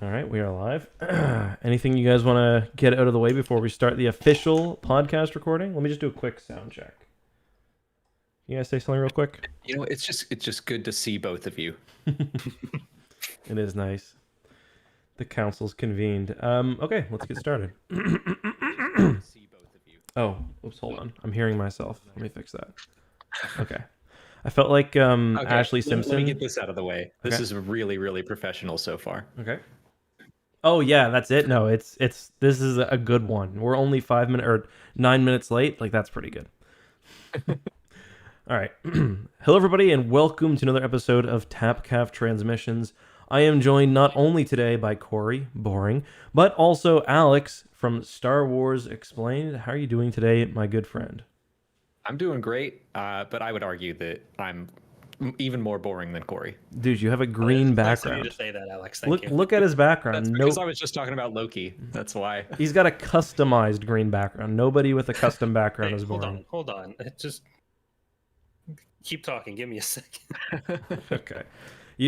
All right, we are live. Anything you guys want to get out of the way before we start the official podcast recording? Let me just do a quick sound check. You guys say something real quick? You know, it's just good to see both of you. It is nice. The council's convened. Okay, let's get started. Oh, oops, hold on. I'm hearing myself. Let me fix that. Okay. I felt like Ashley Simpson. Let me get this out of the way. This Okay. is really, really professional so far. Okay. Oh yeah, that's it. No, it's this is a good one. We're only 9 minutes late. Like that's pretty good. All right. Hello everybody and welcome to another episode of TapCaf Transmissions. I am joined not only today by Corey, boring, but also Alex from Star Wars Explained. How are you doing today, my good friend? I'm doing great, but I would argue that I'm even more boring than Corey. Dude, you have a green background. Nice of you to say that, Alex. Thank you. Look at his background. That's because I was just talking about Loki. That's why. He's got a customized green background. Nobody with a custom background Hey, is boring. hold on. Just keep talking. Give me a second. Okay.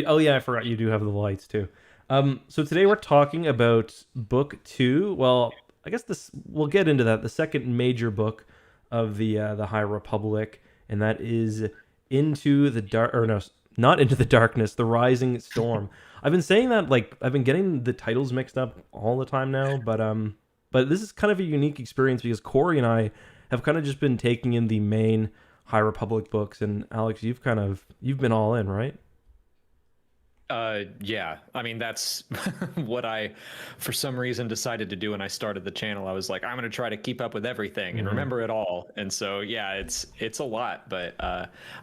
Oh yeah, I forgot you do have the lights too. So today we're talking about book 2. Well, I guess we'll get into that. The second major book of the High Republic, and that is Into the Dark, or no, not Into the Darkness, The Rising Storm. I've been saying that, like, I've been getting the titles mixed up all the time now, but this is kind of a unique experience because Corey and I have kind of just been taking in the main High Republic books, and Alex, you've been all in, right? Yeah. I mean, that's what I, for some reason, decided to do when I started the channel. I was like, I'm going to try to keep up with everything and remember it all. And so, yeah, it's a lot, but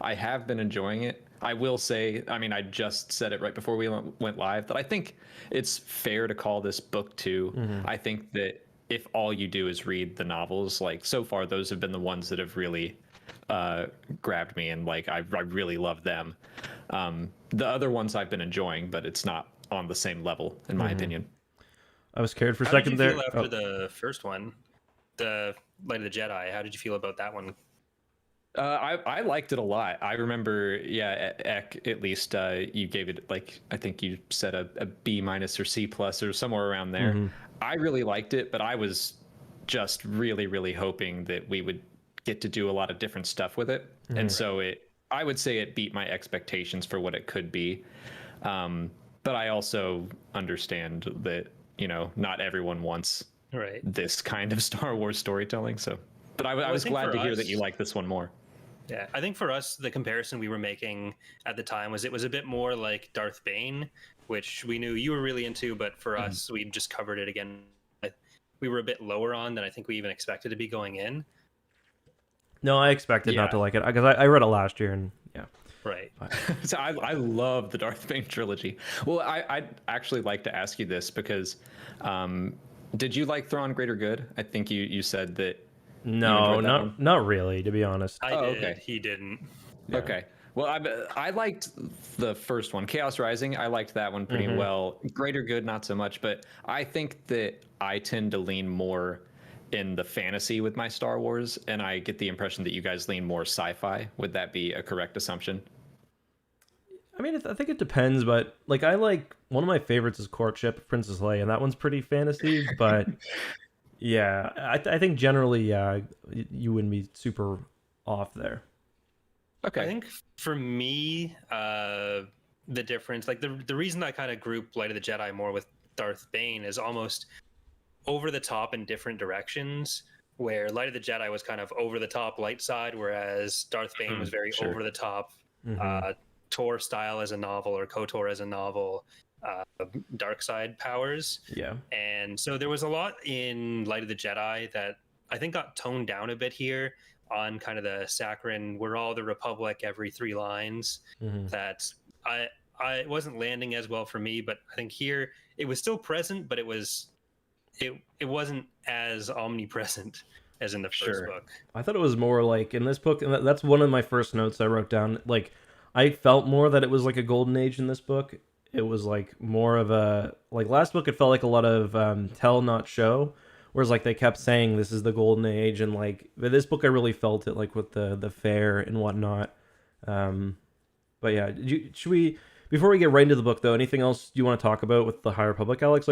I have been enjoying it. I will say, I mean, I just said it right before we went live, that I think it's fair to call this book 2. I think that if all you do is read the novels, like so far, those have been the ones that have really grabbed me, and like I really love them. The other ones I've been enjoying, but it's not on the same level, in my opinion. I was scared for a How second did you there. feel after the first one, the Light of the Jedi? How did you feel about that one? I liked it a lot. I remember, yeah, at least you gave it, like, I think you said a B minus or C plus or somewhere around there. I really liked it, but I was just really, really hoping that we would get to do a lot of different stuff with it. And so I would say it beat my expectations for what it could be. But I also understand that, you know, not everyone wants this kind of Star Wars storytelling. So, but I was glad to hear that you like this one more. Yeah, I think for us, the comparison we were making at the time was it was a bit more like Darth Bane, which we knew you were really into, but for us, we just covered it again. We were a bit lower on than I think we even expected to be going in. No, I expected not to like it because I read it last year, and yeah. Right. So I love the Darth Bane trilogy. Well, I'd actually like to ask you this because did you like Thrawn Greater Good? I think you said that. No, not really, to be honest. I did. Okay. He didn't. Yeah. Okay. Well, I liked the first one, Chaos Rising. I liked that one pretty well. Greater Good, not so much. But I think that I tend to lean more in the fantasy with my Star Wars, and I get the impression that you guys lean more sci-fi. Would that be a correct assumption? I mean, I think it depends, but like one of my favorites is Courtship of Princess Leia, and that one's pretty fantasy. But yeah, I think generally, yeah, you wouldn't be super off there. Okay. I think for me, the difference, like the reason I kind of group Light of the Jedi more with Darth Bane is almost over the top in different directions, where Light of the Jedi was kind of over the top light side, whereas Darth Bane was very over the top Tor style as a novel, or KOTOR as a novel, dark side powers. Yeah. And so there was a lot in Light of the Jedi that I think got toned down a bit here on kind of the saccharine, we're all the Republic every 3 lines, that I it wasn't landing as well for me. But I think here it was still present, but it wasn't as omnipresent as in the first book. I thought it was more like in this book, and that's one of my first notes I wrote down. Like, I felt more that it was like a golden age in this book. It was like more of a, like last book, it felt like a lot of tell not show, whereas like they kept saying this is the golden age, and like this book I really felt it, like with the fair and whatnot. But yeah, should we before we get right into the book, though, anything else you want to talk about with the High Republic, Alex?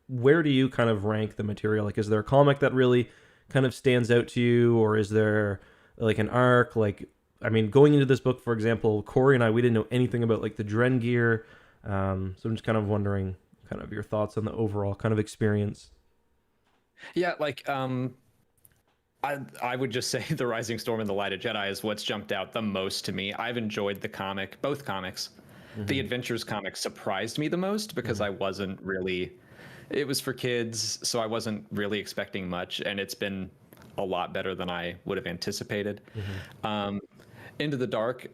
Where do you kind of rank the material? Like, is there a comic that really kind of stands out to you, or is there like an arc? Like, I mean, going into this book, for example, Corey and I, we didn't know anything about like the Dren gear, so I'm just kind of wondering, kind of your thoughts on the overall kind of experience. Yeah, like I would just say The Rising Storm and The Light of Jedi is what's jumped out the most to me. I've enjoyed the comic, both comics. The Adventures comic surprised me the most because I wasn't really, it was for kids, so I wasn't really expecting much, and it's been a lot better than I would have anticipated. Into the Dark,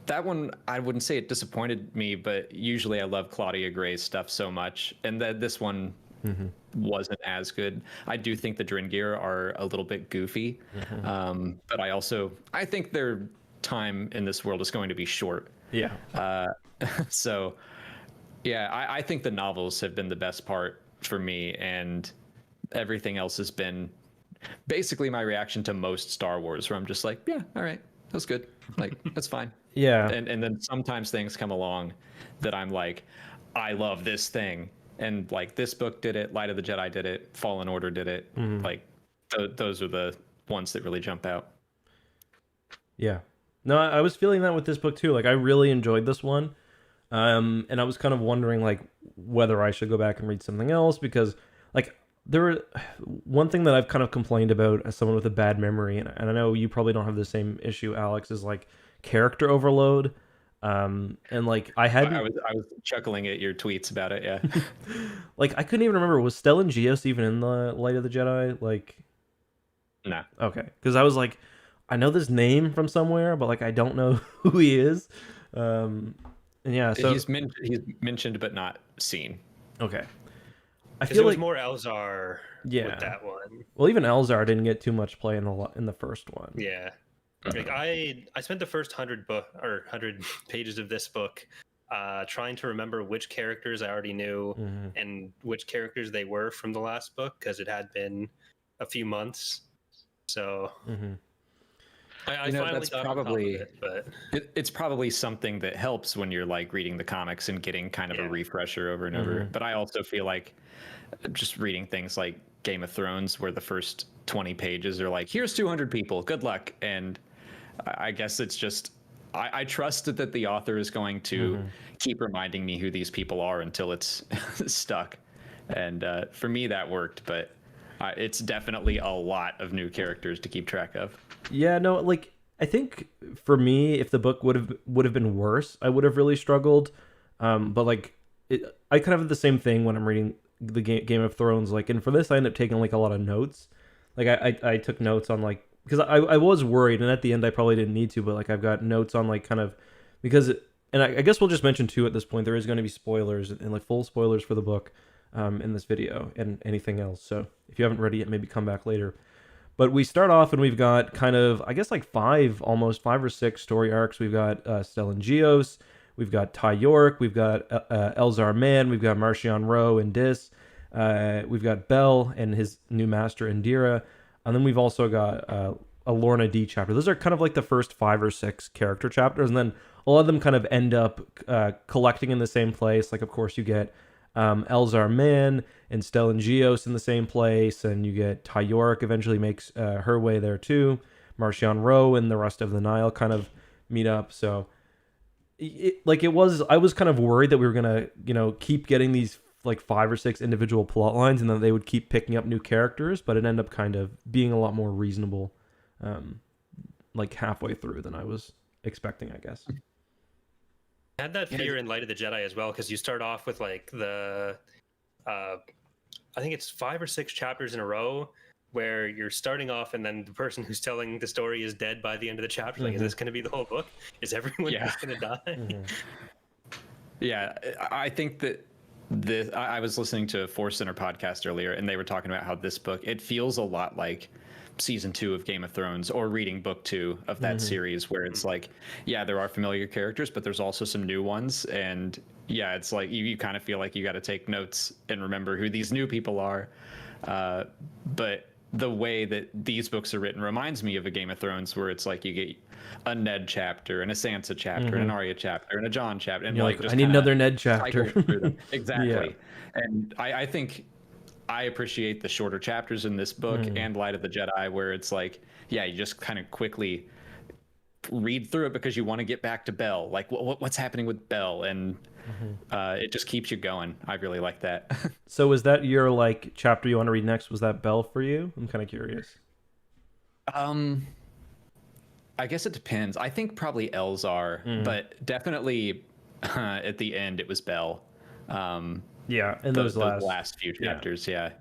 that one, I wouldn't say it disappointed me, but usually I love Claudia Gray's stuff so much, and this one wasn't as good. I do think the Dren gear are a little bit goofy, but I think their time in this world is going to be short. Yeah. So, yeah, I think the novels have been the best part for me, and everything else has been basically my reaction to most Star Wars, where I'm just like, yeah, all right, that's good. Like, that's fine. Yeah. And then sometimes things come along that I'm like, I love this thing. And like this book did it, Light of the Jedi did it, Fallen Order did it. Like those are the ones that really jump out. Yeah. No, I was feeling that with this book too. Like, I really enjoyed this one. And I was kind of wondering like whether I should go back and read something else, because like one thing that I've kind of complained about as someone with a bad memory, and I know you probably don't have the same issue, Alex, is like character overload. And like I was chuckling at your tweets about it. Yeah. Like, I couldn't even remember, was Stellan Gios even in the Light of the Jedi? Like, no. Okay, because I was like, I know this name from somewhere, but like I don't know who he is. And yeah, so he's mentioned but not seen. Okay. I Because feel it was like more Elzar with that one. Well, even Elzar didn't get too much play in the first one. Yeah. Like I spent the first 100 pages of this book trying to remember which characters I already knew and which characters they were from the last book, because it had been a few months. So I finally that's got probably on top of it, but it's probably something that helps when you're like reading the comics and getting kind of a refresher over and over. But I also feel like just reading things like Game of Thrones, where the first 20 pages are like, here's 200 people, good luck. And I guess it's just, I trust that the author is going to keep reminding me who these people are until it's stuck. And for me, that worked, but it's definitely a lot of new characters to keep track of. Yeah, no, like I think for me, if the book would have been worse, I would have really struggled. But like, I kind of have the same thing when I'm reading the Game of Thrones. Like, and for this, I end up taking like a lot of notes. Like, I took notes on like, because I was worried, and at the end I probably didn't need to, but like I've got notes on like kind of, because and I guess we'll just mention too at this point, there is going to be spoilers and like full spoilers for the book in this video and anything else. So if you haven't read it yet, maybe come back later. But we start off and we've got kind of, I guess like almost five or six story arcs. We've got Stellan Gios, we've got Ty York, we've got Elzar Mann, we've got Marchion Ro and Dis, we've got Bell and his new master Indira, and then we've also got a Lorna D chapter. Those are kind of like the first 5 or 6 character chapters, and then a lot of them kind of end up collecting in the same place. Like, of course, you get Elzar Mann and Stellan Gios in the same place, and you get Ty York eventually makes her way there too. Marchion Ro and the rest of the Nile kind of meet up. So I was kind of worried that we were gonna, keep getting these like 5 or 6 individual plot lines, and then they would keep picking up new characters, but it ended up kind of being a lot more reasonable, like halfway through than I was expecting, I guess. I had that fear in Light of the Jedi as well, because you start off with like the I think it's 5 or 6 chapters in a row where you're starting off and then the person who's telling the story is dead by the end of the chapter. Like, is this going to be the whole book? Is everyone just going to die? Yeah, I think that I was listening to a Force Center podcast earlier, and they were talking about how this book, it feels a lot like season 2 of Game of Thrones, or reading book 2 of that series, where it's like, yeah, there are familiar characters, but there's also some new ones. And yeah, it's like you kind of feel like you got to take notes and remember who these new people are. But the way that these books are written reminds me of a Game of Thrones, where it's like you get a Ned chapter and a Sansa chapter and an Arya chapter and a Jon chapter, and You're like like, just I need kind of another Ned chapter. cycle through them. Yeah. Exactly. And I think I appreciate the shorter chapters in this book and Light of the Jedi, where it's like, yeah, you just kind of quickly read through it because you want to get back to Belle. Like, what's happening with Belle? And it just keeps you going. I really like that. So was that your like chapter you want to read next? Was that Belle for you? I'm kind of curious. I guess it depends. I think probably Elzar, but definitely at the end it was Belle. Yeah, in Those those last few chapters, yeah.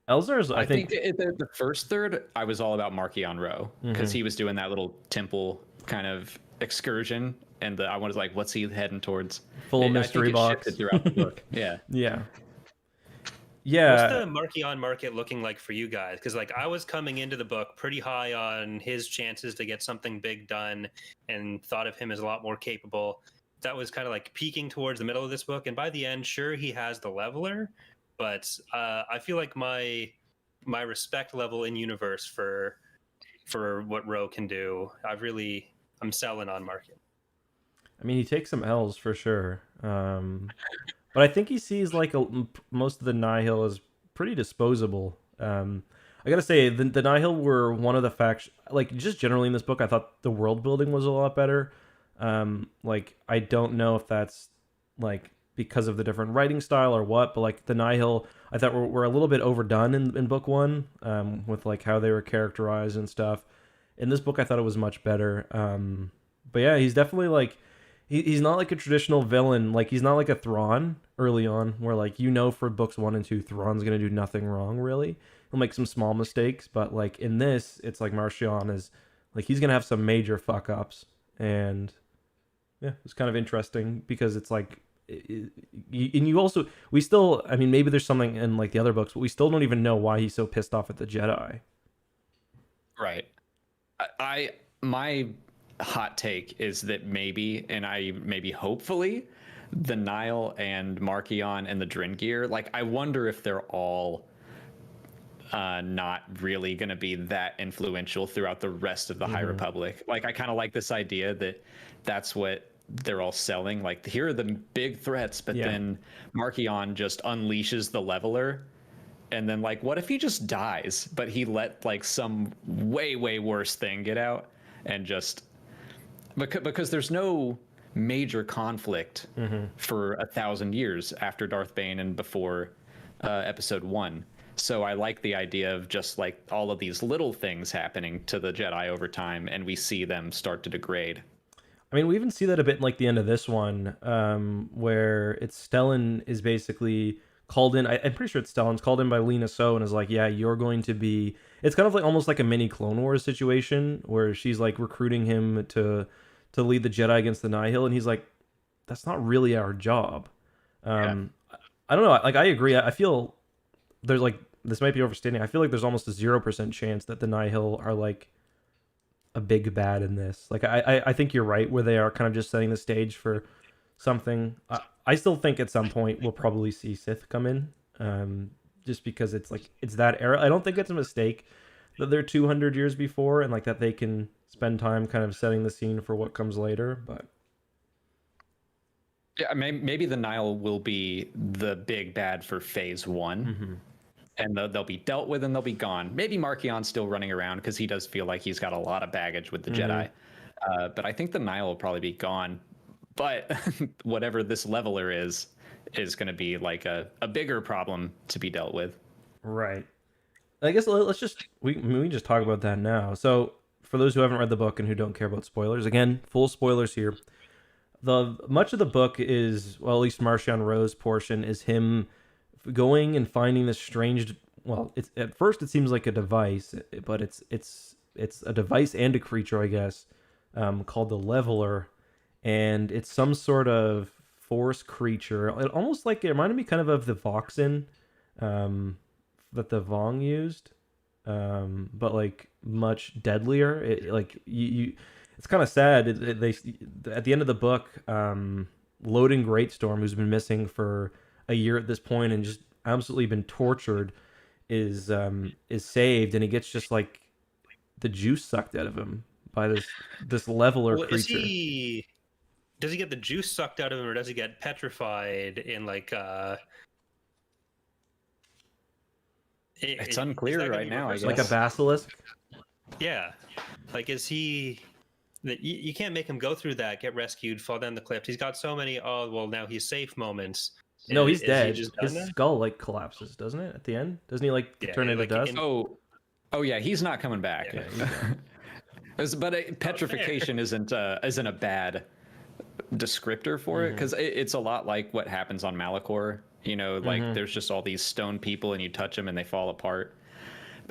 Elzar's, I I think, think the first third, I was all about Markion Rowe because he was doing that little temple kind of excursion, and I was like, "What's he heading towards?" full mystery box shifted throughout the book. Yeah, Yeah. What's the Yeah. Markion market looking like for you guys? Because like I was coming into the book pretty high on his chances to get something big done, and thought of him as a lot more capable. That was kind of like peaking towards the middle of this book, and by the end, sure, he has the leveler, but I feel like my respect level in universe for what Roe can do, I'm selling on market. I mean, he takes some L's for sure. But I think he sees like most of the Nihil as pretty disposable. I gotta say, the Nihil were one of the factions. Like just generally in this book, I thought the world building was a lot better. Like I don't know if that's like because of the different writing style or what, but like the Nihil, I thought were a little bit overdone in book one, with like how they were characterized and stuff. In this book, I thought it was much better. But yeah, he's definitely like he's not like a traditional villain. Like he's not like a Thrawn early on, where like for books 1 and 2, Thrawn's gonna do nothing wrong really. He'll make some small mistakes, but like in this, it's like Marchion is like he's gonna have some major fuck ups, and yeah, it's kind of interesting because it's like, and you also we still, I mean, maybe there's something in like the other books, but we still don't even know why he's so pissed off at the Jedi. right. My hot take is that maybe hopefully the Nile and Markion and the Drengir, like I wonder if they're all not really going to be that influential throughout the rest of the High Republic. Like I kind of like this idea that that's what they're all selling. Like here are the big threats, but then Markion just unleashes the leveler. And then like, what if he just dies, but he let like some way worse thing get out, and just because there's no major conflict for 1,000 years after Darth Bane and before episode 1. So I like the idea of just like all of these little things happening to the Jedi over time, and we see them start to degrade. I mean, we even see that a bit in like the end of this one, where it's Stellan is basically called in. I'm pretty sure it's Stellan's called in by Lena So and is like, yeah, you're going to be. It's kind of like almost like a mini Clone Wars situation where she's like recruiting him to lead the Jedi against the Nihil, and he's like, that's not really our job. I don't know. Like I agree. I feel there's like this might be overstating. I feel like there's almost a 0% chance that the Nihil are like a big bad in this. Like I think you're right where they are kind of just setting the stage for something. I still think at some point we'll probably see Sith come in, just because it's like it's that era. I don't think it's a mistake that they're 200 years before and like that they can spend time kind of setting the scene for what comes later. But yeah, maybe the Nile will be the big bad for phase 1. And they'll be dealt with and they'll be gone. Maybe Markion's still running around because he does feel like he's got a lot of baggage with the Jedi. But I think the Nile will probably be gone. But whatever this leveler is going to be like a bigger problem to be dealt with. right. I guess let's just we can just talk about that now. So for those who haven't read the book and who don't care about spoilers, again, full spoilers here. Much of the book is, well, at least Marchion Rowe's portion is him going and finding this strange, well, it's at first it seems like a device, but it's a device and a creature, I guess, called the Leveler, and it's some sort of force creature. It almost like it reminded me kind of the Voxen that the Vong used, but like much deadlier. It like you it's kind of sad. They at the end of the book, Loden Greatstorm, who's been missing for a year at this point and just absolutely been tortured, is saved, and he gets just like the juice sucked out of him by this leveler Well, creature. does he get the juice sucked out of him, or does he get petrified in like It's is unclear that gonna right be now, I reversed? Like a guess. basilisk. Yeah, like is he that you can't make him go through that, get rescued, fall down the cliff. He's got so many oh well now he's safe moments. No, he's Is he dead. just His done that? skull like collapses, doesn't it? At the end, doesn't he like Yeah, turn into like dust? Oh yeah, he's not coming back. Yeah, he's dead. But petrification isn't a bad descriptor for it, because it's a lot like what happens on Malachor. Like there's just all these stone people, and you touch them and they fall apart.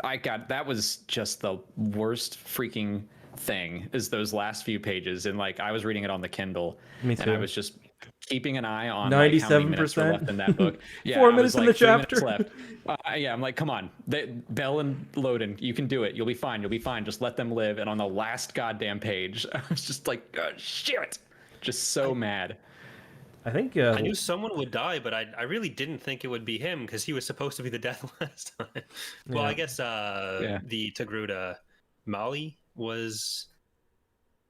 That was just the worst freaking thing, is those last few pages, and like I was reading it on the Kindle, Me and I too. was just keeping an eye on like how many minutes were 97%. left in that book. Yeah, 4 I minutes was in like the 3 minutes chapter. left. Yeah, I'm like, come on, Bell and Loden, you can do it. You'll be fine. You'll be fine. Just let them live. And on the last goddamn page, I was just like, shit, just so mad. I think I knew someone would die, but I really didn't think it would be him because he was supposed to be the death last time. Well, Yeah. I guess the Togruta Mali was.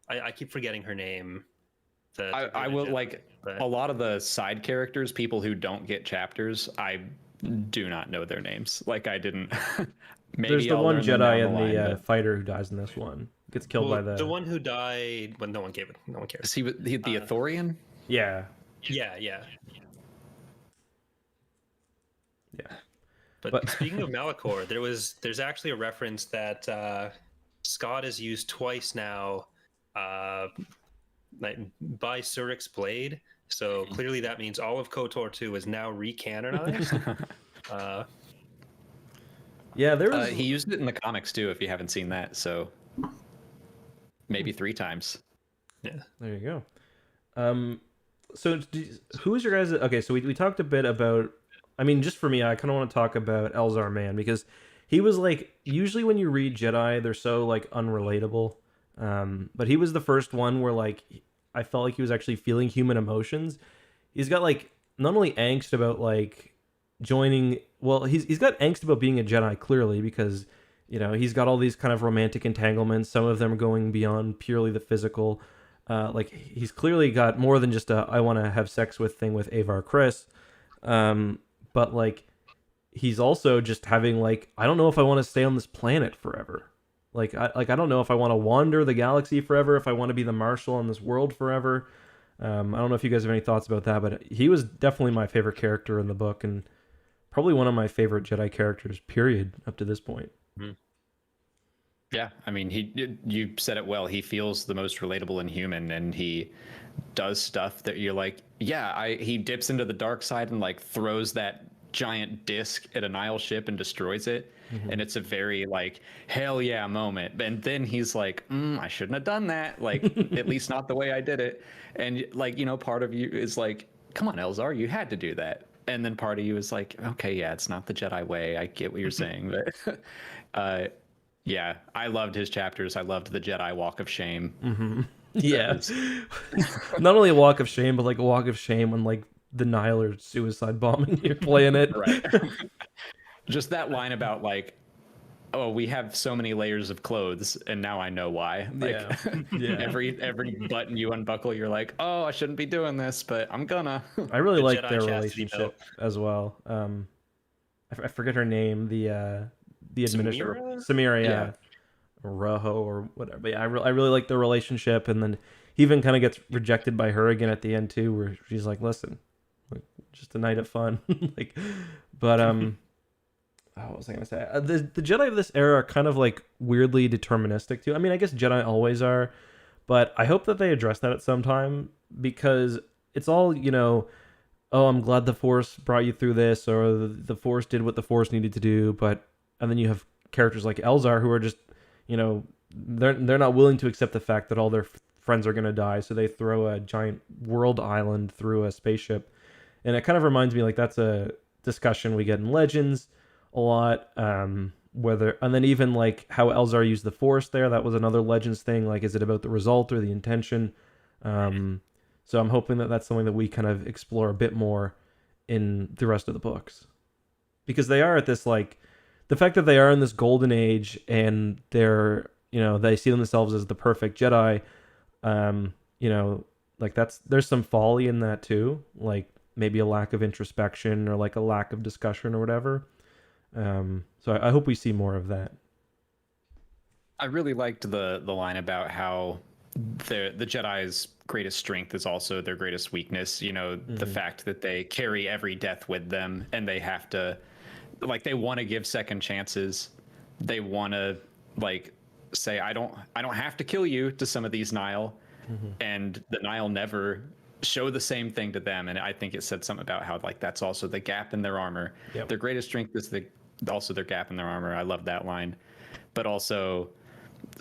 I keep forgetting her name. I Togruta will Jedi, like but- a lot of the side characters, people who don't get chapters. I do not know their names. Like I didn't. Maybe there's the I'll one learn them down Jedi the and line, the but- fighter who dies in this one. Gets killed well, by the one who died. Well, no one gave it. No one cares. Is he the Ithorian? Yeah. Yeah. But, But- speaking of Malachor, there's actually a reference that Scott has used twice now, like by Surik's blade. So clearly that means all of KOTOR 2 is now recanonized. Yeah, there was He used it in the comics too, if you haven't seen that. So maybe 3 times. Yeah. There you go. So who is your guys? Okay, so we talked a bit about. I mean, just for me, I kind of want to talk about Elzar Mann because he was like usually when you read Jedi, they're so like unrelatable. But he was the first one where like I felt like he was actually feeling human emotions. He's got like not only angst about like joining. Well, he's got angst about being a Jedi clearly because he's got all these kind of romantic entanglements. Some of them are going beyond purely the physical. Like he's clearly got more than just a I want to have sex with thing with Avar Kriss. But like he's also just having like I don't know if I want to stay on this planet forever. Like I don't know if I want to wander the galaxy forever, if I want to be the marshal on this world forever. I don't know if you guys have any thoughts about that, but he was definitely my favorite character in the book and probably one of my favorite Jedi characters, period, up to this point. Yeah, I mean, you said it well. He feels the most relatable and human, and he does stuff that you're like, yeah, he dips into the dark side and like throws that giant disc at a Nihil ship and destroys it. And it's a very like hell yeah moment. And then he's like, I shouldn't have done that. Like at least not the way I did it. And like, part of you is like, come on, Elzar, you had to do that. And then part of you is like, okay, yeah, it's not the Jedi way. I get what you're saying, but yeah, I loved his chapters. I loved the Jedi Walk of Shame. Yeah. Not only a walk of shame, but like a walk of shame when like the Nihil are suicide bombing you're playing it. Right. Just that line about like, oh, we have so many layers of clothes, and now I know why. Like, Yeah. every button you unbuckle, you're like, oh, I shouldn't be doing this, but I'm gonna. I really The like Jedi their chastity relationship as well. I forget her name. The administrator, Samira, yeah. Rojo or whatever. But yeah, I really like the relationship, and then he even kind of gets rejected by her again at the end too, where she's like, "Listen, like, just a night of fun." Like, but what was I gonna say? The Jedi of this era are kind of like weirdly deterministic too. I mean, I guess Jedi always are, but I hope that they address that at some time because it's all oh, I'm glad the Force brought you through this, or the Force did what the Force needed to do, and then you have characters like Elzar who are just they're not willing to accept the fact that all their friends are going to die, so they throw a giant world island through a spaceship. And it kind of reminds me like that's a discussion we get in Legends a lot, and then even like how Elzar used the Force there, that was another Legends thing. Like, is it about the result or the intention? So I'm hoping that that's something that we kind of explore a bit more in the rest of the books, because they are at this like the fact that they are in this golden age and they're, they see themselves as the perfect Jedi, you know, like there's some folly in that too, like maybe a lack of introspection or like a lack of discussion or whatever. So I hope we see more of that. I really liked the line about how the Jedi's greatest strength is also their greatest weakness. The fact that they carry every death with them, and they have to, like, they want to give second chances. They want to, like, say, I don't have to kill you to some of these Nihil, and the Nihil never show the same thing to them. And I think it said something about how, like, that's also the gap in their armor. Yep. Their greatest strength is also their gap in their armor. I love that line. But also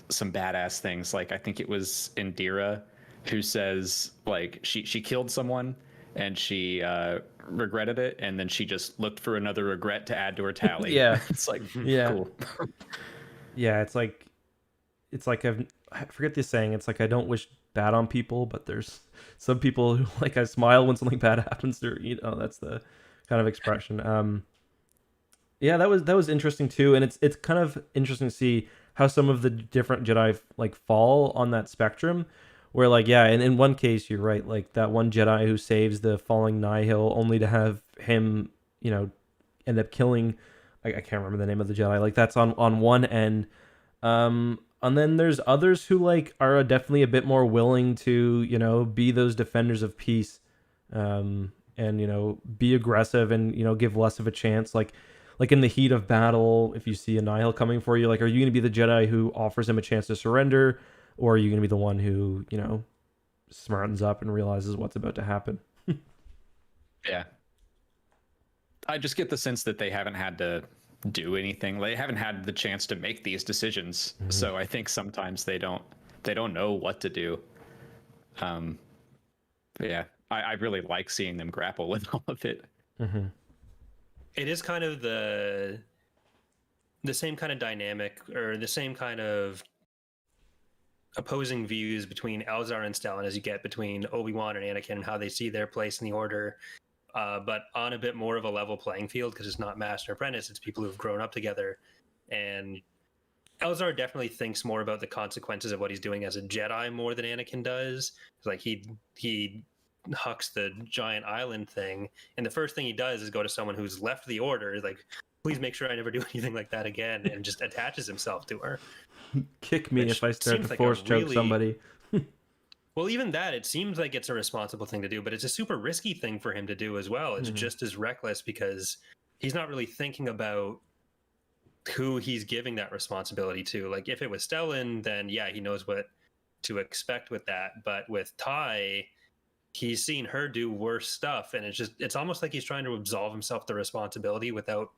some badass things, like I think it was Indira who says, like, she killed someone and she regretted it, and then she just looked for another regret to add to her tally. Yeah. It's like, Yeah. cool. Yeah, it's like I forget the saying. It's like, I don't wish bad on people, but there's some people who, like, I smile when something bad happens. Or that's the kind of expression. Yeah, that was interesting too, and it's kind of interesting to see how some of the different Jedi like fall on that spectrum. Where, like, yeah, and in one case you're right, like that one Jedi who saves the falling Nihil only to have him, end up killing. I can't remember the name of the Jedi. Like, that's on one end. And then there's others who, like, are definitely a bit more willing to, be those defenders of peace, and be aggressive and give less of a chance. Like in the heat of battle, if you see a Nihil coming for you, like, are you going to be the Jedi who offers him a chance to surrender, or are you going to be the one who smartens up and realizes what's about to happen? Yeah. I just get the sense that they haven't had to do anything. They haven't had the chance to make these decisions. Mm-hmm. So I think sometimes they don't know what to do. But yeah, I really like seeing them grapple with all of it. Mm-hmm. It is kind of the same kind of dynamic, or the same kind of opposing views between Elzar and Stellan as you get between Obi-Wan and Anakin, and how they see their place in the Order, but on a bit more of a level playing field, because it's not master apprentice, it's people who've grown up together. And Elzar definitely thinks more about the consequences of what he's doing as a Jedi more than Anakin does. Like, he hucks the giant island thing, and the first thing he does is go to someone who's left the Order, like, please make sure I never do anything like that again, and just attaches himself to her. Kick me if I start to like force choke somebody. Well, even that, it seems like it's a responsible thing to do, but it's a super risky thing for him to do as well. It's just as reckless, because he's not really thinking about who he's giving that responsibility to. Like, if it was Stellan, then yeah, he knows what to expect with that. But with Ty, he's seen her do worse stuff, and it's almost like he's trying to absolve himself the responsibility without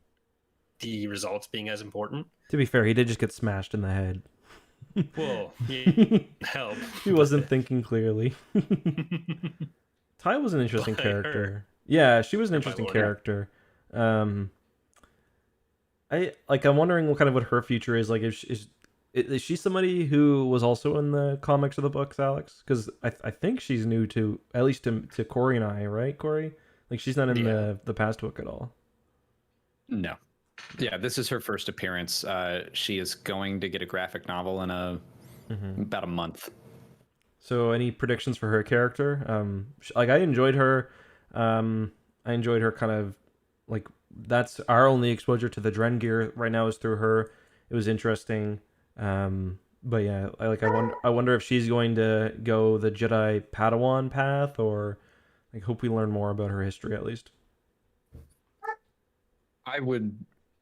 the results being as important. To be fair, he did just get smashed in the head. Well, yeah, help. He wasn't thinking clearly. Ty was an interesting character. Yeah, she was an interesting character. I'm wondering what her future is. Like, is she somebody who was also in the comics or the books, Alex? Because I think she's new to, at least to Corey and I, right, Corey? Like, she's not in the past book at all. No. Yeah, this is her first appearance. She is going to get a graphic novel in about a month. So, any predictions for her character? I enjoyed her. I enjoyed her kind of, like, that's our only exposure to the Drengir right now is through her. It was interesting. But yeah, I wonder if she's going to go the Jedi Padawan path, or I hope we learn more about her history at least.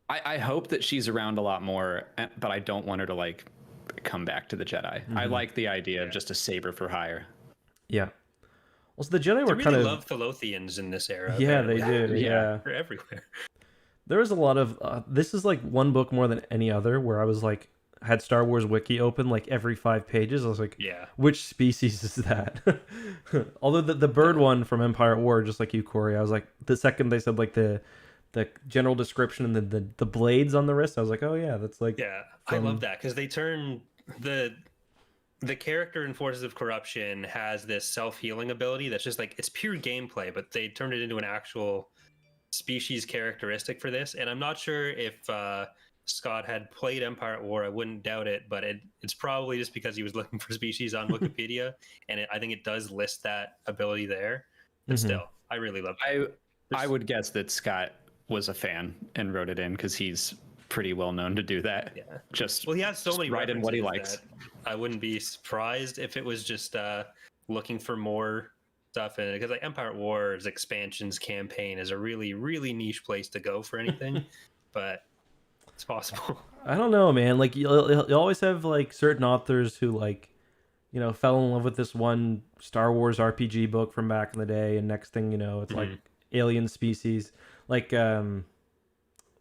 I hope that she's around a lot more, but I don't want her to, like, come back to the Jedi. I like the idea of just a saber for hire. Yeah. Also, the Jedi were really kind of love Thilothians in this era. Yeah, apparently. they did. Yeah, they're everywhere. There was a lot of this is like one book more than any other where I was like, had Star Wars Wiki open like every 5 pages. I was like, yeah, which species is that? Although the bird one from Empire at War, just like you, Corey, I was like, the second they said like the general description and the blades on the wrist, I was like, oh yeah, that's like, yeah, I love that, because they turn the character in Forces of Corruption has this self-healing ability that's just like, it's pure gameplay, but they turned it into an actual species characteristic for this. And I'm not sure if Scott had played Empire at War, I wouldn't doubt it, but it's probably just because he was looking for species on Wikipedia, and I think it does list that ability there. But Mhm. still, I really love it. I would guess that Scott was a fan and wrote it in because he's pretty well known to do that. Yeah. Just Well, he has so just many write in what he references likes. that I wouldn't be surprised if it was just looking for more stuff in it. Because like Empire at War's expansions campaign is a really, really niche place to go for anything, but it's possible. I don't know, man. Like you always have like certain authors who like, you know, fell in love with this one Star Wars RPG book from back in the day, and next thing you know, it's like alien species. Like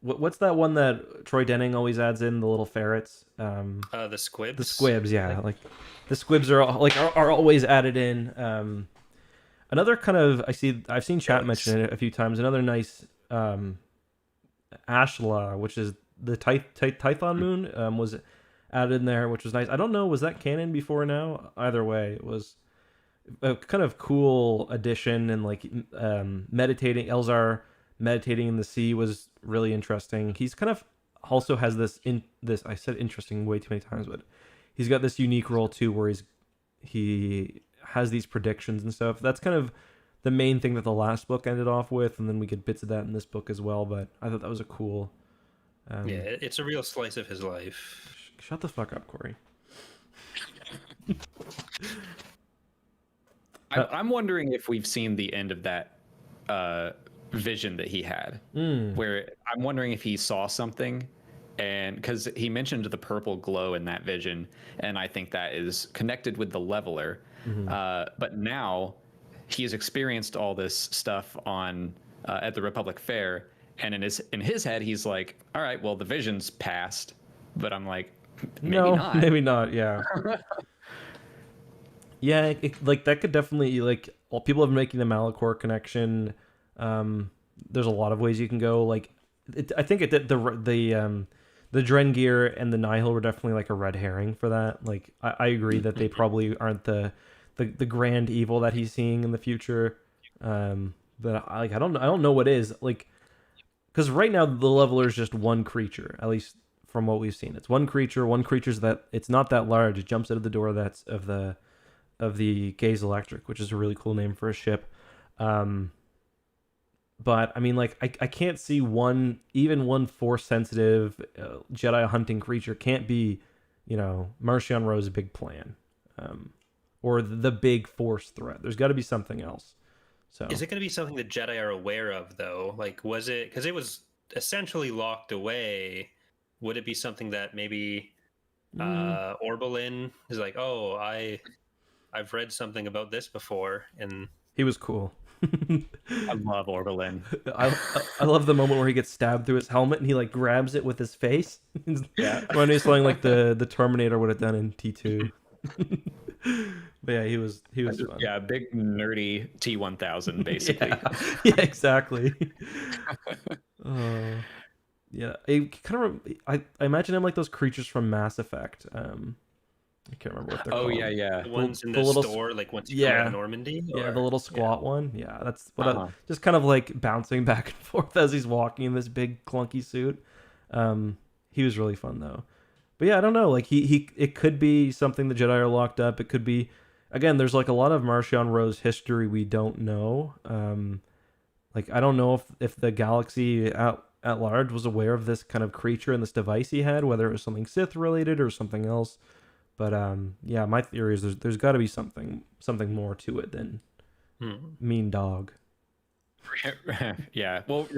what's that one that Troy Denning always adds in, the little ferrets? The squibs. The squibs, yeah. Like the squibs are always added in. Another kind of I've seen chat mention it a few times. Another nice Ashla, which is the Tython moon, was added in there, which was nice. I don't know, was that canon before now? Either way, it was a kind of cool addition, and like meditating Elzar meditating in the sea was really interesting. He's kind of also has this I said interesting way too many times, but he's got this unique role too where he has these predictions and stuff. That's kind of the main thing that the last book ended off with, and then we get bits of that in this book as well, but I thought that was a cool yeah, it's a real slice of his life. Shut the fuck up, Corey. I'm wondering if we've seen the end of that vision that he had, where I'm wondering if he saw something, and because he mentioned the purple glow in that vision, and I think that is connected with the leveler. But now he has experienced all this stuff on at the Republic Fair, and in his head he's like, all right, well, the vision's passed, but I'm like, maybe not. Yeah. Yeah, like that could definitely, like, well, people have been making the Malachor connection. There's a lot of ways you can go. Like, I think the Drengir and the Nihil were definitely like a red herring for that. Like, I agree that they probably aren't the grand evil that he's seeing in the future. But I don't know what is, like, because right now the leveler is just one creature, at least from what we've seen. It's one creature. One creature's that it's not that large. It jumps out of the door. That's of the Gaze Electric, which is a really cool name for a ship. But I mean, like, I can't see one force sensitive Jedi hunting creature can't be, you know, Marchion Ro's big plan, or the big force threat. There's got to be something else. So Is it going to be something the Jedi are aware of, though? Like, was it, because it was essentially locked away? Would it be something that maybe Orbelin is like, oh, I've read something about this before, and he was cool. I love Orbelin. I love the moment where he gets stabbed through his helmet and he like grabs it with his face. Yeah, when he's playing like the Terminator would have done in T2. But yeah, he was fun. Yeah, big nerdy T1000 basically. Yeah, exactly. Yeah, I imagine him like those creatures from Mass Effect. I can't remember what they're called. Yeah. the ones in the the little store, like once you go to Normandy? Yeah, or- the little squat one. Yeah, that's what just kind of like bouncing back and forth as he's walking in this big clunky suit. He was really fun though. But yeah, I don't know. Like it could be something the Jedi are locked up. It could be, again, there's like a lot of Marchion Ro's history we don't know. Like I don't know if the galaxy at large was aware of this kind of creature and this device he had, whether it was something Sith related or something else. But yeah, my theory is there's got to be something more to it than mean dog. Yeah. Well,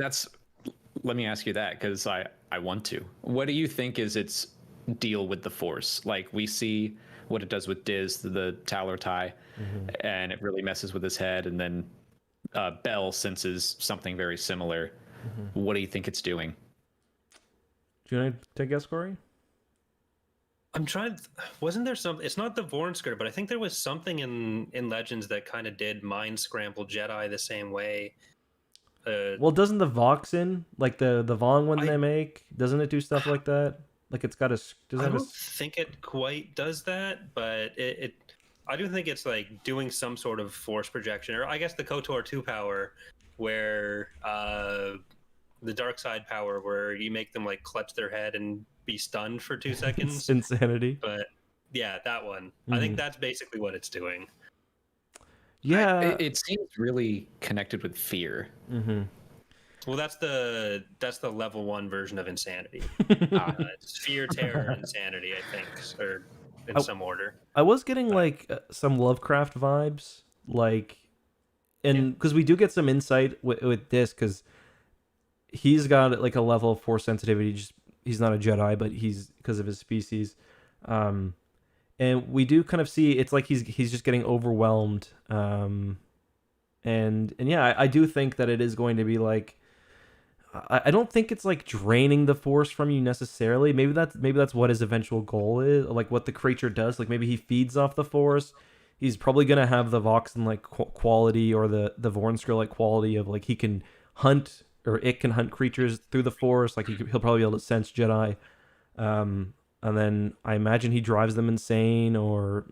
let me ask you that, because I want to. What do you think is its deal with the Force? Like, we see what it does with Diz, the Talar tie, and it really messes with his head. And then Bell senses something very similar. What do you think it's doing? Do you want to take a guess, Corey? I'm trying. Wasn't there some? It's not the Vornskir, but I think there was something in Legends that kind of did mind scramble Jedi the same way. Well, doesn't the Voxen, like the Vong one they make, doesn't it do stuff like that? Like it's got a. I don't think it quite does that, but it. I do think it's like doing some sort of force projection, or I guess the KOTOR 2 power, where the dark side power where you make them like clutch their head and be stunned for 2 seconds. It's insanity. But yeah, that one. I think that's basically what it's doing. Yeah. It seems really connected with fear. Well, that's the level 1 version of insanity. It's fear, terror, insanity, I think, or in some order. I was getting like some Lovecraft vibes, like, and because we do get some insight with this, because he's got like a level of force sensitivity. Just he's not a Jedi, but he's because of his species, and we do kind of see it's like he's just getting overwhelmed, and yeah, I do think that it is going to be like. I don't think it's like draining the force from you necessarily. Maybe that's what his eventual goal is, like what the creature does. Like maybe he feeds off the force. He's probably gonna have the Voxen like quality or the Vornskrill like quality of like he can hunt or it can hunt creatures through the force. Like he'll probably be able to sense Jedi. And then I imagine he drives them insane or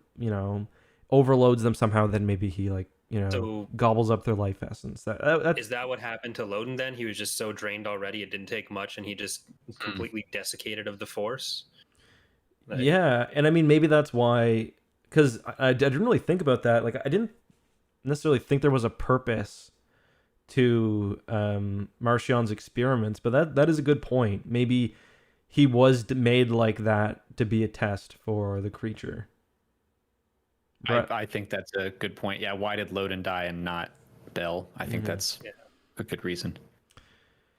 overloads them somehow. Then maybe he like. So gobbles up their life essence. Is that what happened to Loden then? He was just so drained already, it didn't take much, and he just completely desiccated of the Force? Yeah, and I mean, maybe that's why... Because I didn't really think about that. Like, I didn't necessarily think there was a purpose to Marchion's experiments, but that is a good point. Maybe he was made like that to be a test for the creature. I think that's a good point. Yeah, why did Loden die and not Bell? I think that's a good reason.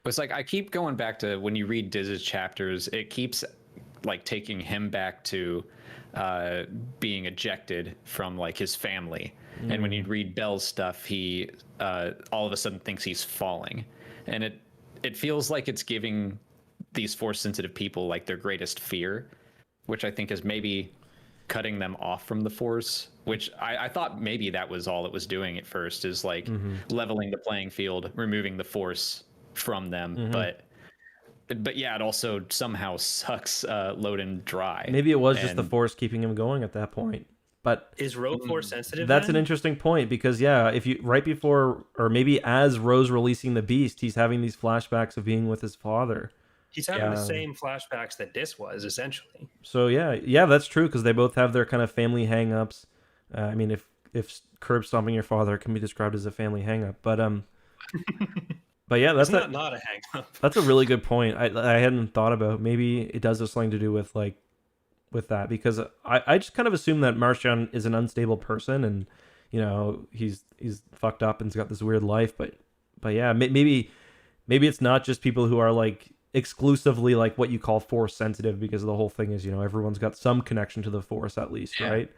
But it's like I keep going back to when you read Diz's chapters, it keeps like taking him back to being ejected from like his family. And when you read Bell's stuff, he all of a sudden thinks he's falling. And it feels like it's giving these force sensitive people like their greatest fear, which I think is maybe cutting them off from the force, which I thought maybe that was all it was doing at first, is like leveling the playing field, removing the force from them. But yeah, it also somehow sucks Loden dry. Maybe it was just the force keeping him going at that point. But is Rose force sensitive? That's an interesting point, because yeah, if you right before or maybe as Rose releasing the beast, he's having these flashbacks of being with his father. He's having the same flashbacks that Dis was, essentially. So yeah, that's true, because they both have their kind of family hang-ups. I mean, if curb stomping your father can be described as a family hang-up, but yeah, that's not a hang-up. That's a really good point. I hadn't thought about. Maybe it does have something to do with that, because I just kind of assume that Marchion is an unstable person, and he's fucked up and's got this weird life, but yeah, maybe it's not just people who are like exclusively like what you call force sensitive, because the whole thing is everyone's got some connection to the force at least, right?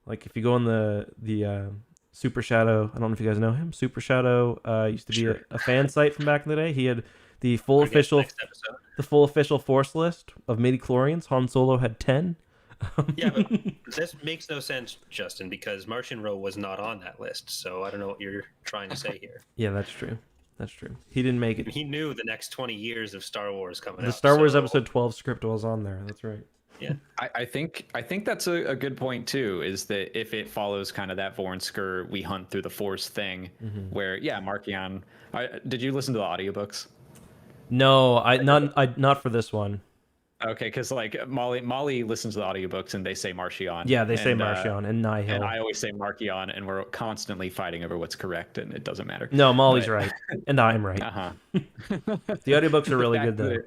Like if you go on the Super Shadow, I don't know if you guys know him. Super Shadow used to be a fan site from back in the day. He had the full official force list of midichlorians. Han Solo had 10. Yeah, but this makes no sense, Justin, because Martian Rowe was not on that list. So I don't know what you're trying to say here. Yeah, that's true. That's true. He didn't make it. He knew the next 20 years of Star Wars coming up. The Star Wars Episode 12 script was on there. That's right. Yeah, I think that's a good point too. Is that if it follows kind of that Vornskr we hunt through the Force thing, where Marchion. Did you listen to the audiobooks? No, not for this one. Okay, because like Molly listens to the audiobooks and they say Marchion. Yeah, they say Marchion and Nihil. And I always say Marchion, and we're constantly fighting over what's correct, and it doesn't matter. No, Molly's right, and I'm right. The audiobooks are really good though.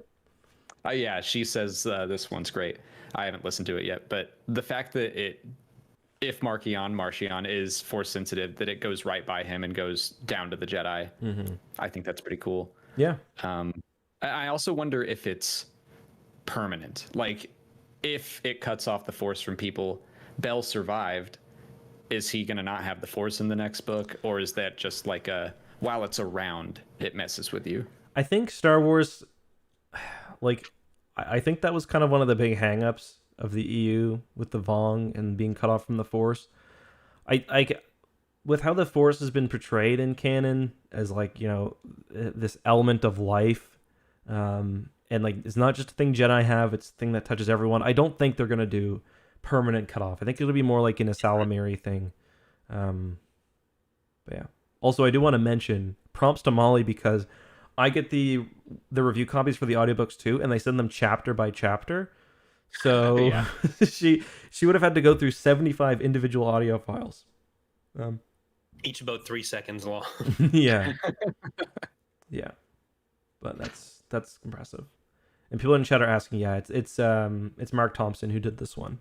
Yeah, she says this one's great. I haven't listened to it yet, but the fact that if Marchion is force sensitive, that it goes right by him and goes down to the Jedi. I think that's pretty cool. Yeah. I also wonder if it's permanent. Like, if it cuts off the force from people, Bell survived. Is he going to not have the force in the next book? Or is that just like while it's around, it messes with you? I think Star Wars, like, I think that was kind of one of the big hangups of the EU with the Vong and being cut off from the Force. I with how the Force has been portrayed in canon as like, this element of life, and like it's not just a thing Jedi have, it's a thing that touches everyone. I don't think they're gonna do permanent cutoff. I think it'll be more like in a Salamiri thing. But yeah. Also, I do want to mention prompts to Molly, because I get the review copies for the audiobooks too, and they send them chapter by chapter. So Yeah. she would have had to go through 75 individual audio files. Each about 3 seconds long. Yeah. Yeah. But that's impressive. And people in chat are asking, yeah, it's Mark Thompson who did this one.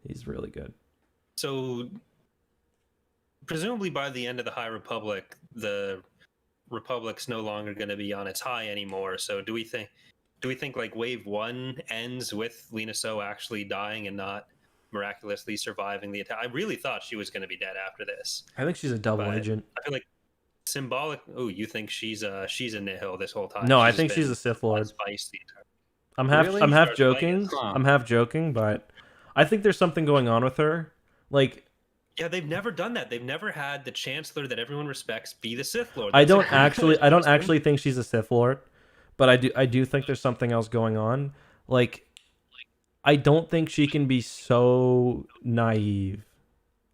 He's really good. So presumably by the end of the High Republic, the Republic's no longer going to be on its high anymore. So do we think like Wave 1 ends with Lena So actually dying and not miraculously surviving the attack? I really thought she was going to be dead after this. I think she's a double But agent. I feel like symbolic. Oh, you think she's a Nihil this whole time? No, I She's think she's been a Sith Lord. Spice the entire. Really? I'm half Darth joking. Plagueis. Huh. I'm half joking, but I think there's something going on with her. Like, Yeah, they've never done that. They've never had the Chancellor that everyone respects be the Sith Lord. I That's don't it. actually think she's a Sith Lord, but I do think there's something else going on. Like, I don't think she can be so naive.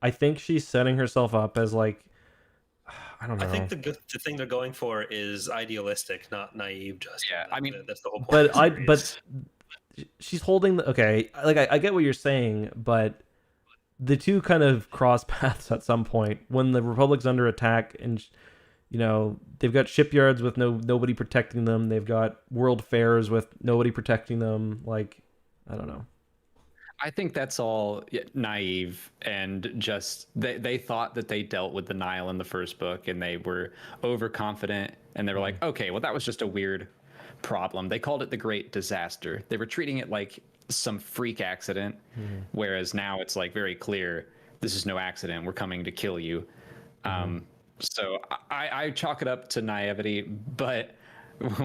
I think she's setting herself up as like, I don't know. I think the thing they're going for is idealistic, not naive. Just Yeah, I mean, that's the whole point. but of the series. she's holding the okay. Like I get what you're saying, but the two kind of cross paths at some point when the Republic's under attack, and you know they've got shipyards with nobody protecting them. They've got world fairs with nobody protecting them. Like, I don't know. I think that's all naive and just they thought that they dealt with the Nile in the first book and they were overconfident and they were like, okay, well that was just a weird problem. They called it the Great Disaster. They were treating it like some freak accident, whereas now it's like very clear this is no accident. We're coming to kill you. So I chalk it up to naivety, but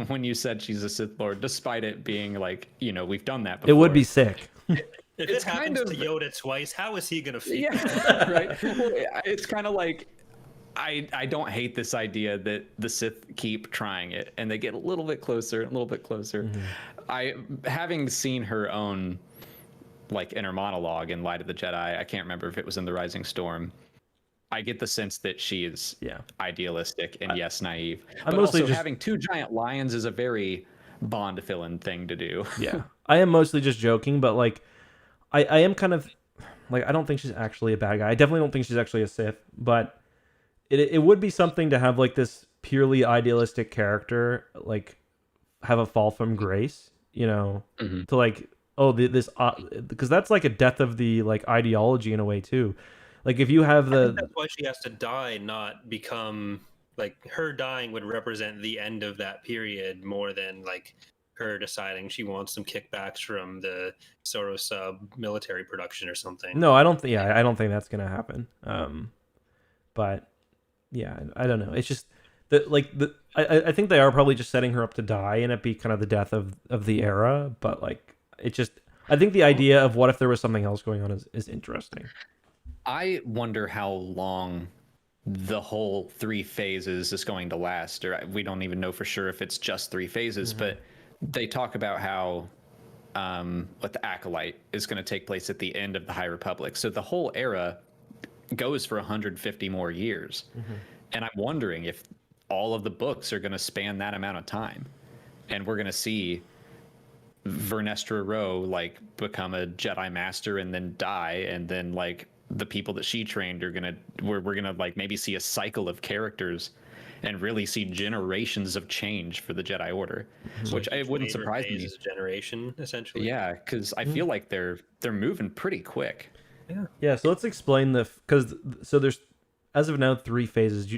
when you said she's a Sith Lord, despite it being like, you know, we've done that before. It would be sick. if it's it happens kind of- to Yoda twice, how is he gonna feel? Yeah, right. Well, it's kind of like I don't hate this idea that the Sith keep trying it and they get a little bit closer, a little bit closer. I having seen her own like inner monologue in Light of the Jedi, I can't remember if it was in The Rising Storm. I get the sense that she is idealistic and yes, naive. But mostly also just- having two giant lions is a very Bond villain thing to do. Yeah, I am mostly just joking, but like, I am kind of like, I don't think she's actually a bad guy. I definitely don't think she's actually a Sith, but it would be something to have like this purely idealistic character like have a fall from grace, you know, to like, oh, this because that's like a death of the like ideology in a way too. Like if you have I think that's why she has to die, not become like her dying would represent the end of that period more than like her deciding she wants some kickbacks from the Soros sub military production or something. No, I don't. I don't think that's gonna happen. But yeah, I don't know. It's just I think they are probably just setting her up to die and it be kind of the death of the era. But like, it just, I think the idea of what if there was something else going on is interesting. I wonder how long the whole 3 phases is going to last, or we don't even know for sure if it's just 3 phases, but they talk about how what the Acolyte is going to take place at the end of the High Republic. So the whole era goes for 150 more years. And I'm wondering if all of the books are going to span that amount of time. And we're going to see Vernestra Rowe like become a Jedi Master and then die, and then like the people that she trained are gonna we're gonna like maybe see a cycle of characters and really see generations of change for the Jedi Order, which it wouldn't surprise me. Is a generation essentially. Yeah, because I feel like they're moving pretty quick. Yeah. So let's explain because there's as of now 3 phases.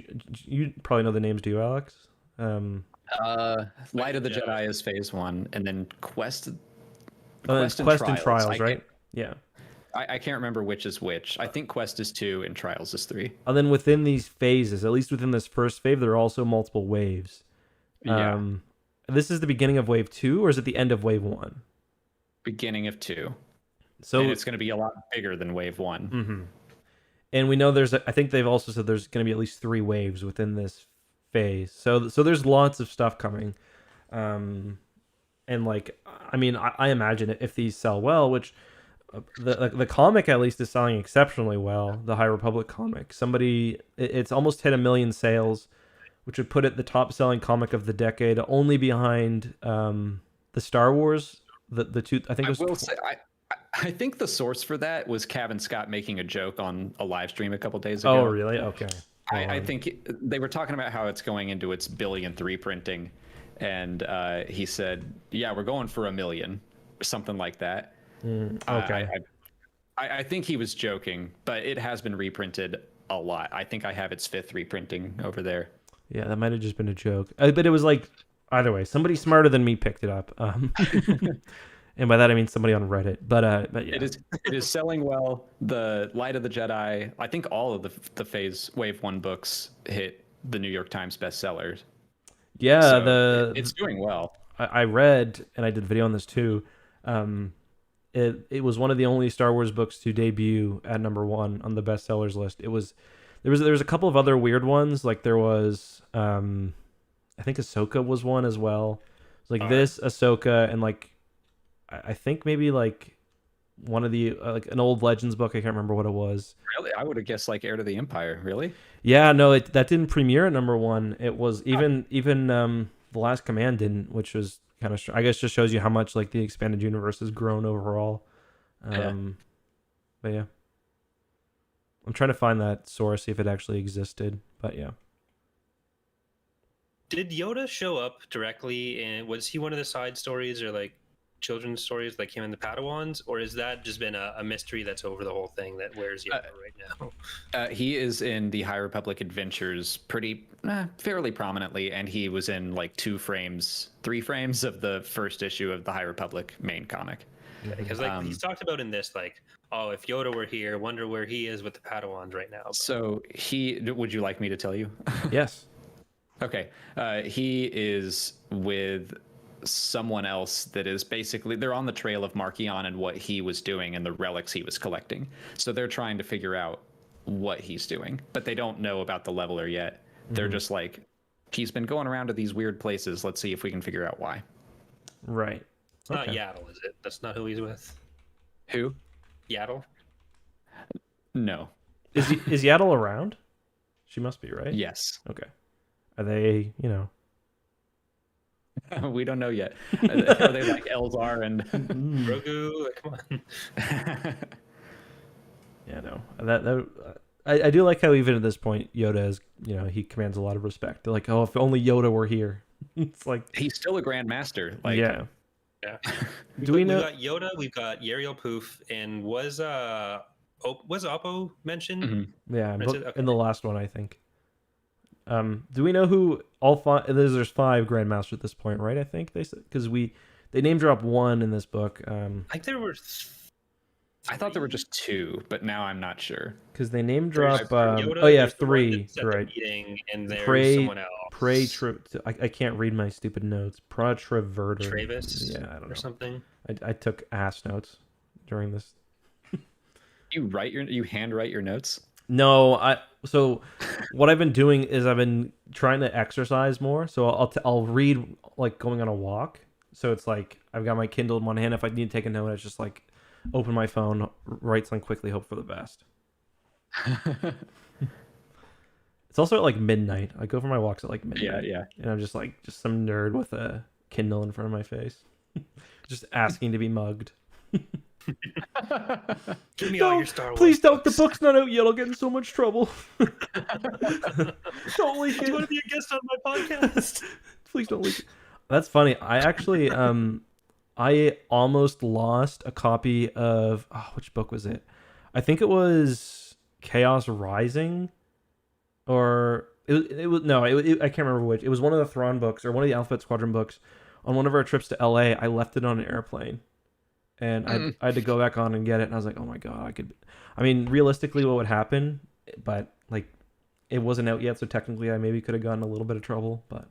You probably know the names, do you, Alex? Light of the Jedi is phase 1, and then Quest Quest and Trials, right? Yeah. I can't remember which is which. I think Quest is 2 and Trials is 3. And then within these phases, at least within this first wave, there are also multiple waves. Yeah. This is the beginning of wave 2, or is it the end of wave 1? Beginning of 2. So and it's going to be a lot bigger than wave 1. And we know I think they've also said there's going to be at least 3 waves within this phase. So there's lots of stuff coming. And like, I mean, I imagine if these sell well, which the comic at least is selling exceptionally well, the High Republic comic. It's almost hit 1 million sales, which would put it the top-selling comic of the decade, only behind the Star Wars. The two, I think it was. I think the source for that was Kevin Scott making a joke on a live stream a couple days Oh, ago. really? Okay. I think they were talking about how it's going into its billionth reprinting, and he said, "Yeah, we're going for 1 million, something like that." Okay. I think he was joking, but it has been reprinted a lot. I think I have its 5th reprinting over there. Yeah, that might have just been a joke. But it was like, either way, somebody smarter than me picked it up. And by that I mean somebody on Reddit. But yeah. It is selling well. The Light of the Jedi, I think all of the Phase Wave 1 books hit the New York Times bestsellers. Yeah, so it's doing well. I read, and I did a video on this too. It was one of the only Star Wars books to debut at number 1 on the bestsellers list. There was a couple of other weird ones, like there was I think Ahsoka was one as well. It was like this, Ahsoka, and like I think maybe like one of the like an old Legends book. I can't remember what it was. Really, I would have guessed like Heir to the Empire. Really? Yeah, no, that didn't premiere at number 1. It was even The Last Command didn't, which was kind of, I guess, just shows you how much like the expanded universe has grown overall. But yeah, I'm trying to find that source, see if it actually existed. But yeah. Did Yoda show up directly, and was he one of the side stories or like children's stories like him and the Padawans, or is that just been a mystery that's over the whole thing that wears Yoda right now? He is in the High Republic Adventures fairly prominently, and he was in like 3 frames of the first issue of the High Republic main comic. Because like he's talked about in this, like, oh, if Yoda were here, wonder where he is with the Padawans right now. But... So would you like me to tell you? Yes. Okay. He is with someone else that is basically, they're on the trail of Markion and what he was doing and the relics he was collecting. So they're trying to figure out what he's doing, but they don't know about the leveler yet. They're just like, he's been going around to these weird places. Let's see if we can figure out why. Right. It's not Yaddle, is it? That's not who he's with. Who? Yaddle? No. Is Yaddle around? She must be, right? Yes. Okay. Are they, We don't know yet. Are they like Elzar and Grogu? Come on. Yeah, no. I do like how even at this point Yoda is, he commands a lot of respect. They're like, oh, if only Yoda were here. It's like he's still a Grand Master. Like, yeah. Do we know? We've got Yoda, we've got Yariel Poof, and was Oppo mentioned? Mm-hmm. Yeah, in the last one, I think. Do we know who all 5? There's 5 Grandmasters at this point, right? I think they said, because they name drop 1 in this book. I think there were. I thought there were just 2, but now I'm not sure. Because they name drop. Yoda, 3. Right. And there's someone else. I can't read my stupid notes. Pratraverter. Travis. Yeah, I don't know. Or something. I took ass notes during this. You handwrite your notes? No, so what I've been doing is I've been trying to exercise more. So I'll read like going on a walk. So it's like I've got my Kindle in one hand. If I need to take a note, it's just like open my phone, write something quickly, hope for the best. It's also at like midnight. I go for my walks at like midnight. Yeah. And I'm just like some nerd with a Kindle in front of my face, just asking to be mugged. Give me all your Star Wars. Please don't. The book's not out yet. I'll get in so much trouble. Don't leak it. Do you want to be a guest on my podcast? Please don't leak it. That's funny. I actually, I almost lost a copy of which book was it? I think it was Chaos Rising, or it was no. I can't remember which. It was one of the Thrawn books or one of the Alphabet Squadron books. On one of our trips to LA, I left it on an airplane. And I had to go back on and get it, and I was like, "Oh my god, I mean, realistically, what would happen?" But like, it wasn't out yet, so technically, I maybe could have gotten a little bit of trouble. But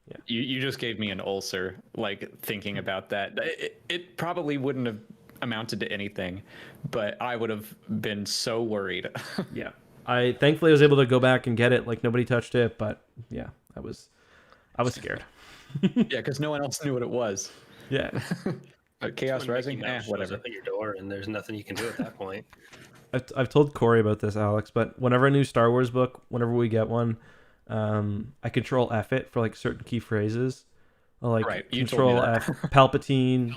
yeah, you just gave me an ulcer, like thinking about that. It probably wouldn't have amounted to anything, but I would have been so worried. Yeah, I thankfully was able to go back and get it. Like nobody touched it, but yeah, I was scared. Yeah, because no one else knew what it was. Yeah. Chaos Rising, whatever. Up at your door, and there's nothing you can do at that point. I've told Corey about this, Alex, but whenever a new Star Wars book, whenever we get one, I control F it for like certain key phrases. I'll like Right, you told me control that. F Palpatine,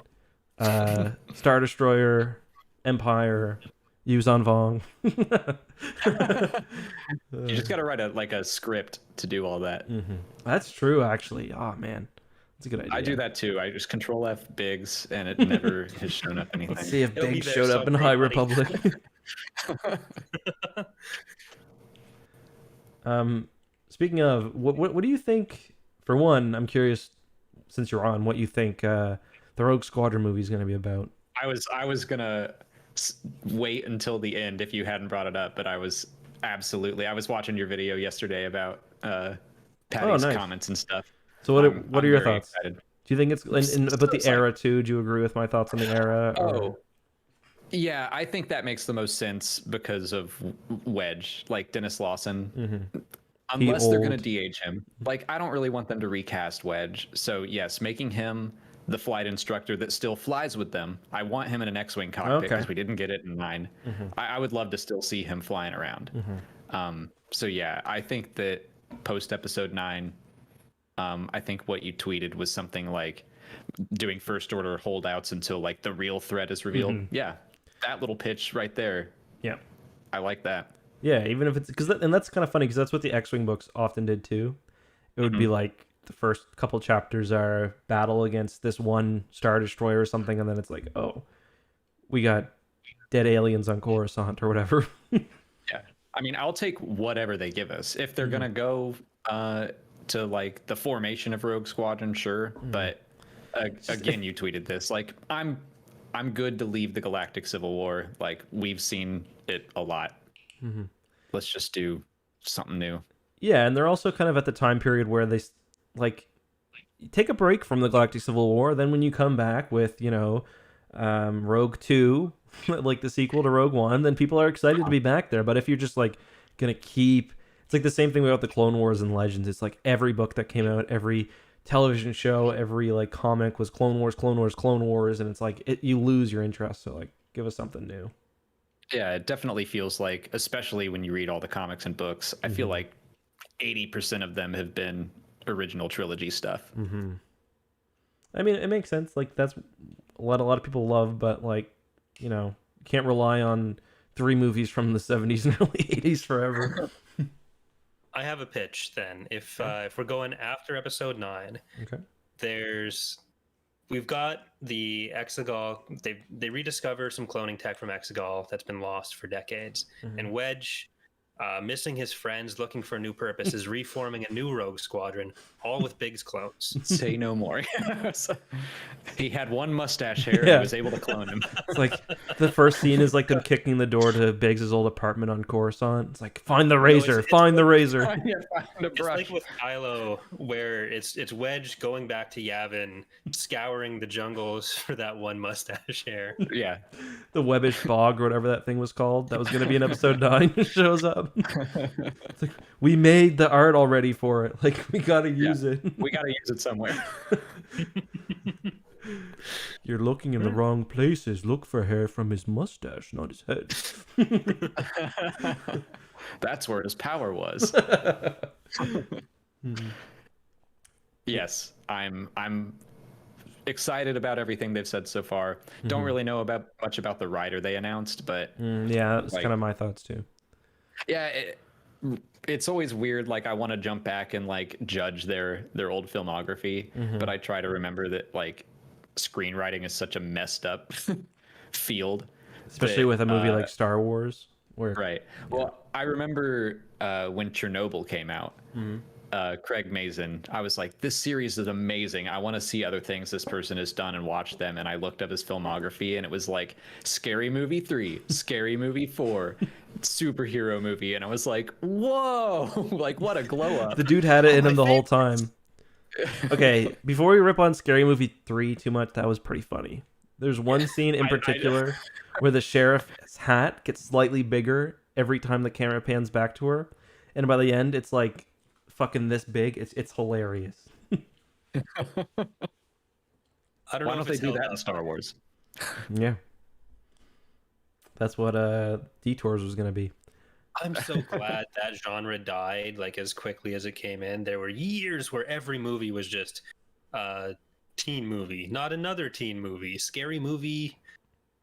Star Destroyer, Empire, Yuzan Vong. You just got to write a script to do all that. That's true, actually. Oh man, that's a good idea. I do that too. I just control F Biggs, and it never has shown up anything. Let's see if It'll be Big there showed up in someday, High buddy. Republic. Speaking of, what do you think? For one, I'm curious, since you're on, what you think the Rogue Squadron movie is going to be about. I was gonna wait until the end if you hadn't brought it up, but I was watching your video yesterday about Patty's nice. comments and stuff. So what I'm are your very thoughts? excited. Do you think it's and about the So era too? Do you agree with my thoughts on the era? Or... Oh, yeah, I think that makes the most sense because of Wedge, like Dennis Lawson. Unless they're going to DH him. Like, I don't really want them to recast Wedge. So, yes, making him the flight instructor that still flies with them. I want him in an X-Wing cockpit because we didn't get it in 9. I would love to still see him flying around. So, yeah, I think that post-episode 9, I think what you tweeted was something like doing first order holdouts until, like, the real threat is revealed. Yeah, that little pitch right there. Yeah. I like that. Yeah, even if it's and that's kind of funny because that's what the X-Wing books often did too. It would be like the first couple chapters are battle against this one Star Destroyer or something, and then it's like, oh, we got dead aliens on Coruscant or whatever. Yeah, I mean, I'll take whatever they give us. If they're gonna go to like the formation of Rogue Squadron, sure. But again, you tweeted this. Like, I'm good to leave the Galactic Civil War. Like, we've seen it a lot. Let's just do something new. Yeah, and they're also kind of at the time period where they like take a break from the Galactic Civil War. Then when you come back with Rogue 2, like the sequel to Rogue One, then people are excited to be back there. But if you're just like gonna keep, it's like the same thing about the Clone Wars and Legends. It's like every book that came out, every television show, every like comic was Clone Wars, Clone Wars, Clone Wars, and it's like you lose your interest. So like, give us something new. Yeah, it definitely feels like, especially when you read all the comics and books, I feel like 80% of them have been original trilogy stuff. I mean, it makes sense. Like, that's what a lot of people love, but like, you can't rely on 3 movies from the 70s and early 80s forever. I have a pitch then. If we're going after episode 9, Okay. We've got the Exegol. They rediscover some cloning tech from Exegol that's been lost for decades. And Wedge, missing his friends, looking for a new purpose, is reforming a new rogue squadron, all with Biggs clones. Say no more. He had one mustache hair and Yeah. he was able to clone him. It's like the first scene is like them kicking the door to Biggs' old apartment on Coruscant. It's like, find the razor, it's find the razor. Yeah, find a It's brush. like with Kylo, where it's Wedge going back to Yavin, scouring the jungles for that one mustache hair. Yeah. The Webbish Bog or whatever that thing was called. That was going to be in episode 9. Shows up. It's like, we made the art already for it. Like, we got to use it. We got to use it somewhere. You're looking in the wrong places. Look for hair from his mustache, not his head. That's where his power was. Yes, I'm excited about everything they've said so far. Don't really know much about the writer they announced, but Yeah, that's Like- kind of my thoughts too. yeah, it's always weird. Like, I want to jump back and like judge their old filmography, but I try to remember that like screenwriting is such a messed up field, Especially that, with a movie like Star Wars. Where right. Well, I remember when Chernobyl came out. Craig Mazin, I was like, this series is amazing. I want to see other things this person has done and watch them. And I looked up his filmography and it was like Scary Movie 3, Scary Movie 4, superhero movie. And I was like, whoa, like what a glow up. the dude had it in him the whole time. Okay, before we rip on Scary Movie 3 too much, that was pretty funny. There's one scene in particular where the sheriff's hat gets slightly bigger every time the camera pans back to her. And by the end, it's like fucking this big. It's hilarious. I don't Why know don't if they it's do held that up. in Star Wars? Yeah. That's what Detours was going to be. I'm so glad that genre died like as quickly as it came in. There were years where every movie was just teen movie, not another teen movie, scary movie,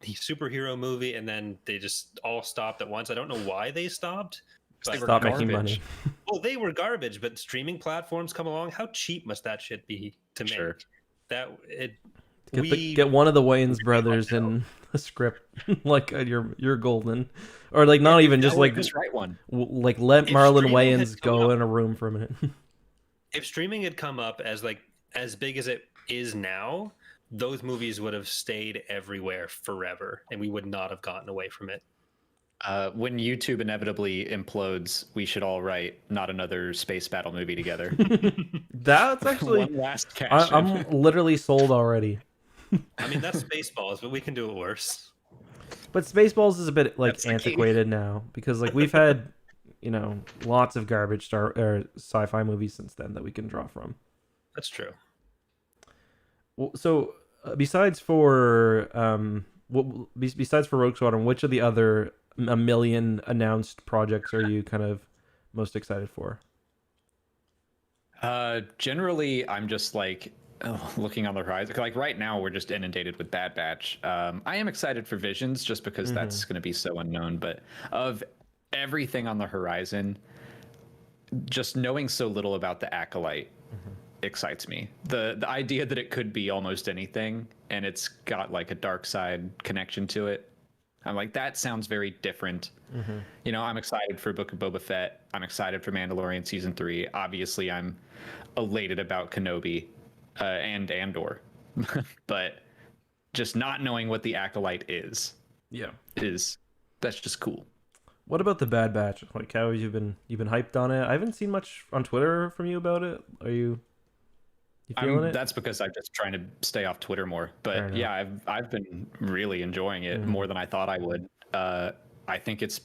superhero movie, and then they just all stopped at once. I don't know why they stopped. They were Stop making garbage. money. Well, they were garbage, but streaming platforms come along. How cheap must that shit be to make? Sure. That it Get one of the Wayans brothers in a script, like you're golden, or like not even just like just write one. Like let If Marlon streaming Wayans had come go up- in a room for a minute. if streaming had come up as like as big as it is now, those movies would have stayed everywhere forever, and we would not have gotten away from it. When YouTube inevitably implodes, we should all write not another space battle movie together. That's actually One last cash. I'm literally sold already. I mean, that's Spaceballs, but we can do it worse. But Spaceballs is a bit like That's the key. antiquated now because like we've had, lots of garbage sci-fi movies since then that we can draw from. That's true. So besides for besides for Rogue Squadron, which of the other a million announced projects are you kind of most excited for? Generally, I'm just like looking on the horizon. Like right now, we're just inundated with Bad Batch. I am excited for Visions just because that's going to be so unknown. But of everything on the horizon, just knowing so little about the Acolyte excites me. The idea that it could be almost anything and it's got like a dark side connection to it. I'm like, that sounds very different. I'm excited for Book of Boba Fett. I'm excited for Mandalorian Season 3. Obviously, I'm elated about Kenobi and Andor. But just not knowing what the Acolyte is that's just cool. What about the Bad Batch? Like, how have you been hyped on it? I haven't seen much on Twitter from you about it. Are you feeling it? That's because I'm just trying to stay off Twitter more. But yeah, I've been really enjoying it more than I thought I would. I think it's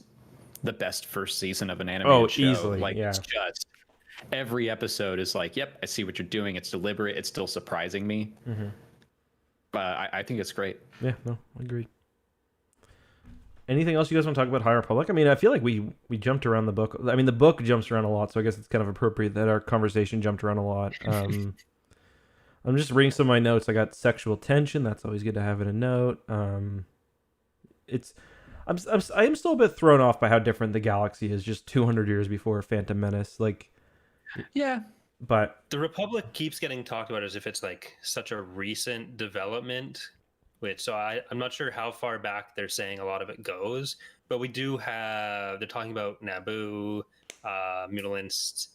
the best first season of an animated show. Easily, like yeah. it's just every episode is like, yep, I see what you're doing. It's deliberate. It's still surprising me. I think it's great. Yeah, no, I agree. Anything else you guys want to talk about High Republic? I mean, I feel like we jumped around the book. I mean, the book jumps around a lot, so I guess it's kind of appropriate that our conversation jumped around a lot. I'm just reading some of my notes. I got sexual tension. That's always good to have in a note. I am still a bit thrown off by how different the galaxy is just 200 years before Phantom Menace. Like, yeah, but The Republic keeps getting talked about as if it's like such a recent development, I'm not sure how far back they're saying a lot of it goes, but we do have, they're talking about Naboo, Mutalisks,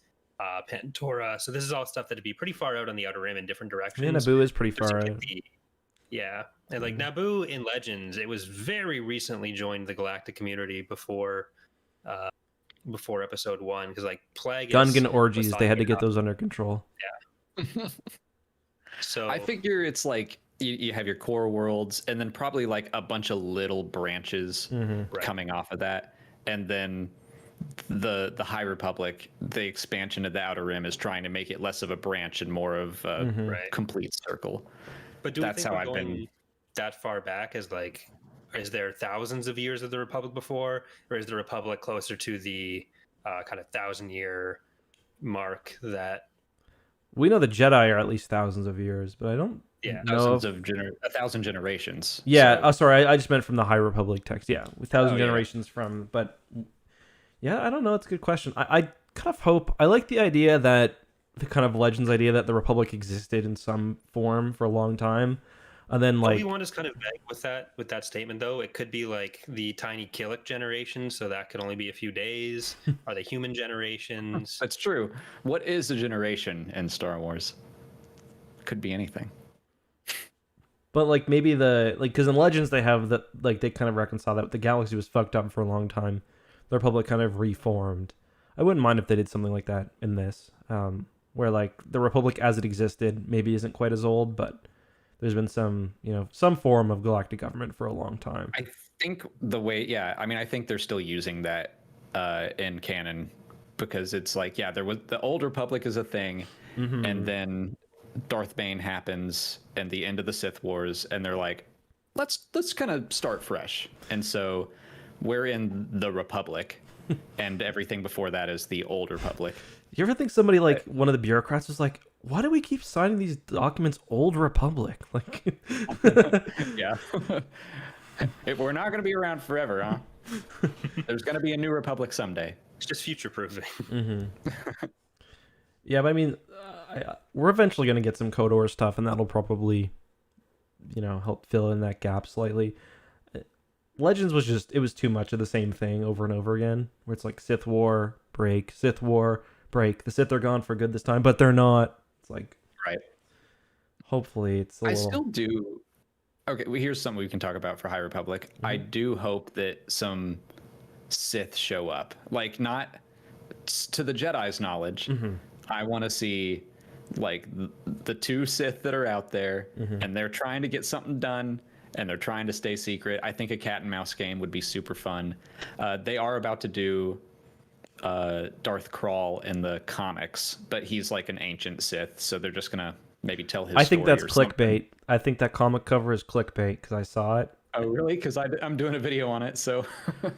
Pandora. So this is all stuff that'd be pretty far out on the Outer Rim in different directions. yeah, Naboo is pretty There far seems to out. be- Yeah. And like Naboo in Legends, it was very recently joined the galactic community before episode 1, because like Plagueis Gungan orgies, was they had to signing get up. those under control. So I figure it's like you have your core worlds and then probably like a bunch of little branches Right. coming off of that, and then the High Republic, the expansion of the Outer Rim is trying to make it less of a branch and more of a Right. complete circle. But do That's we think how we're I've going been- that far back as like, is there thousands of years of the Republic before, or is the Republic closer to the kind of 1,000-year mark that? We know the Jedi are at least thousands of years, but I don't Yeah. know. Thousands of 1,000 generations. Yeah, So- sorry, I just meant from the High Republic text. Yeah, 1,000 Oh, yeah. generations from. But yeah, I don't know. It's a good question. I kind of hope. I like the idea that the kind of Legends idea that the Republic existed in some form for a long time, and then like Obi-Wan is kind of vague with that statement, though. It could be like the tiny Killick generation, so that could only be a few days. Are they human generations? That's true. What is a generation in Star Wars? Could be anything. But like maybe because in Legends they have that, like they kind of reconcile that the galaxy was fucked up for a long time. The Republic kind of reformed. I wouldn't mind if they did something like that in this, where like the Republic as it existed maybe isn't quite as old, but there's been some form of galactic government for a long time. I think I think they're still using that in canon, because it's like, yeah, there was the old Republic is a thing, and then Darth Bane happens and the end of the Sith Wars, and they're like, let's kind of start fresh. And so we're in the Republic, and everything before that is the Old Republic. You ever think somebody like one of the bureaucrats was like, why do we keep signing these documents Old Republic? Like, Yeah. We're not going to be around forever, huh? There's going to be a new Republic someday. It's just future proofing. yeah, but I mean, we're eventually going to get some KOTOR stuff, and that'll probably, help fill in that gap slightly. Legends was it was too much of the same thing over and over again, where it's like Sith War, break, Sith War, break. The Sith are gone for good this time, but they're not. It's like, right. Hopefully it's a little... still do. Okay, well, here's something we can talk about for High Republic. I do hope that some Sith show up. Like, not to the Jedi's knowledge. I want to see, like, the two Sith that are out there, and they're trying to get something done, and they're trying to stay secret. I think a cat and mouse game would be super fun. They are about to do Darth Krall in the comics, but he's like an ancient Sith, so they're just gonna maybe tell his I think story that's or clickbait. something. I think that comic cover is clickbait because I saw it. Oh, really? Because I'm doing a video on it, so...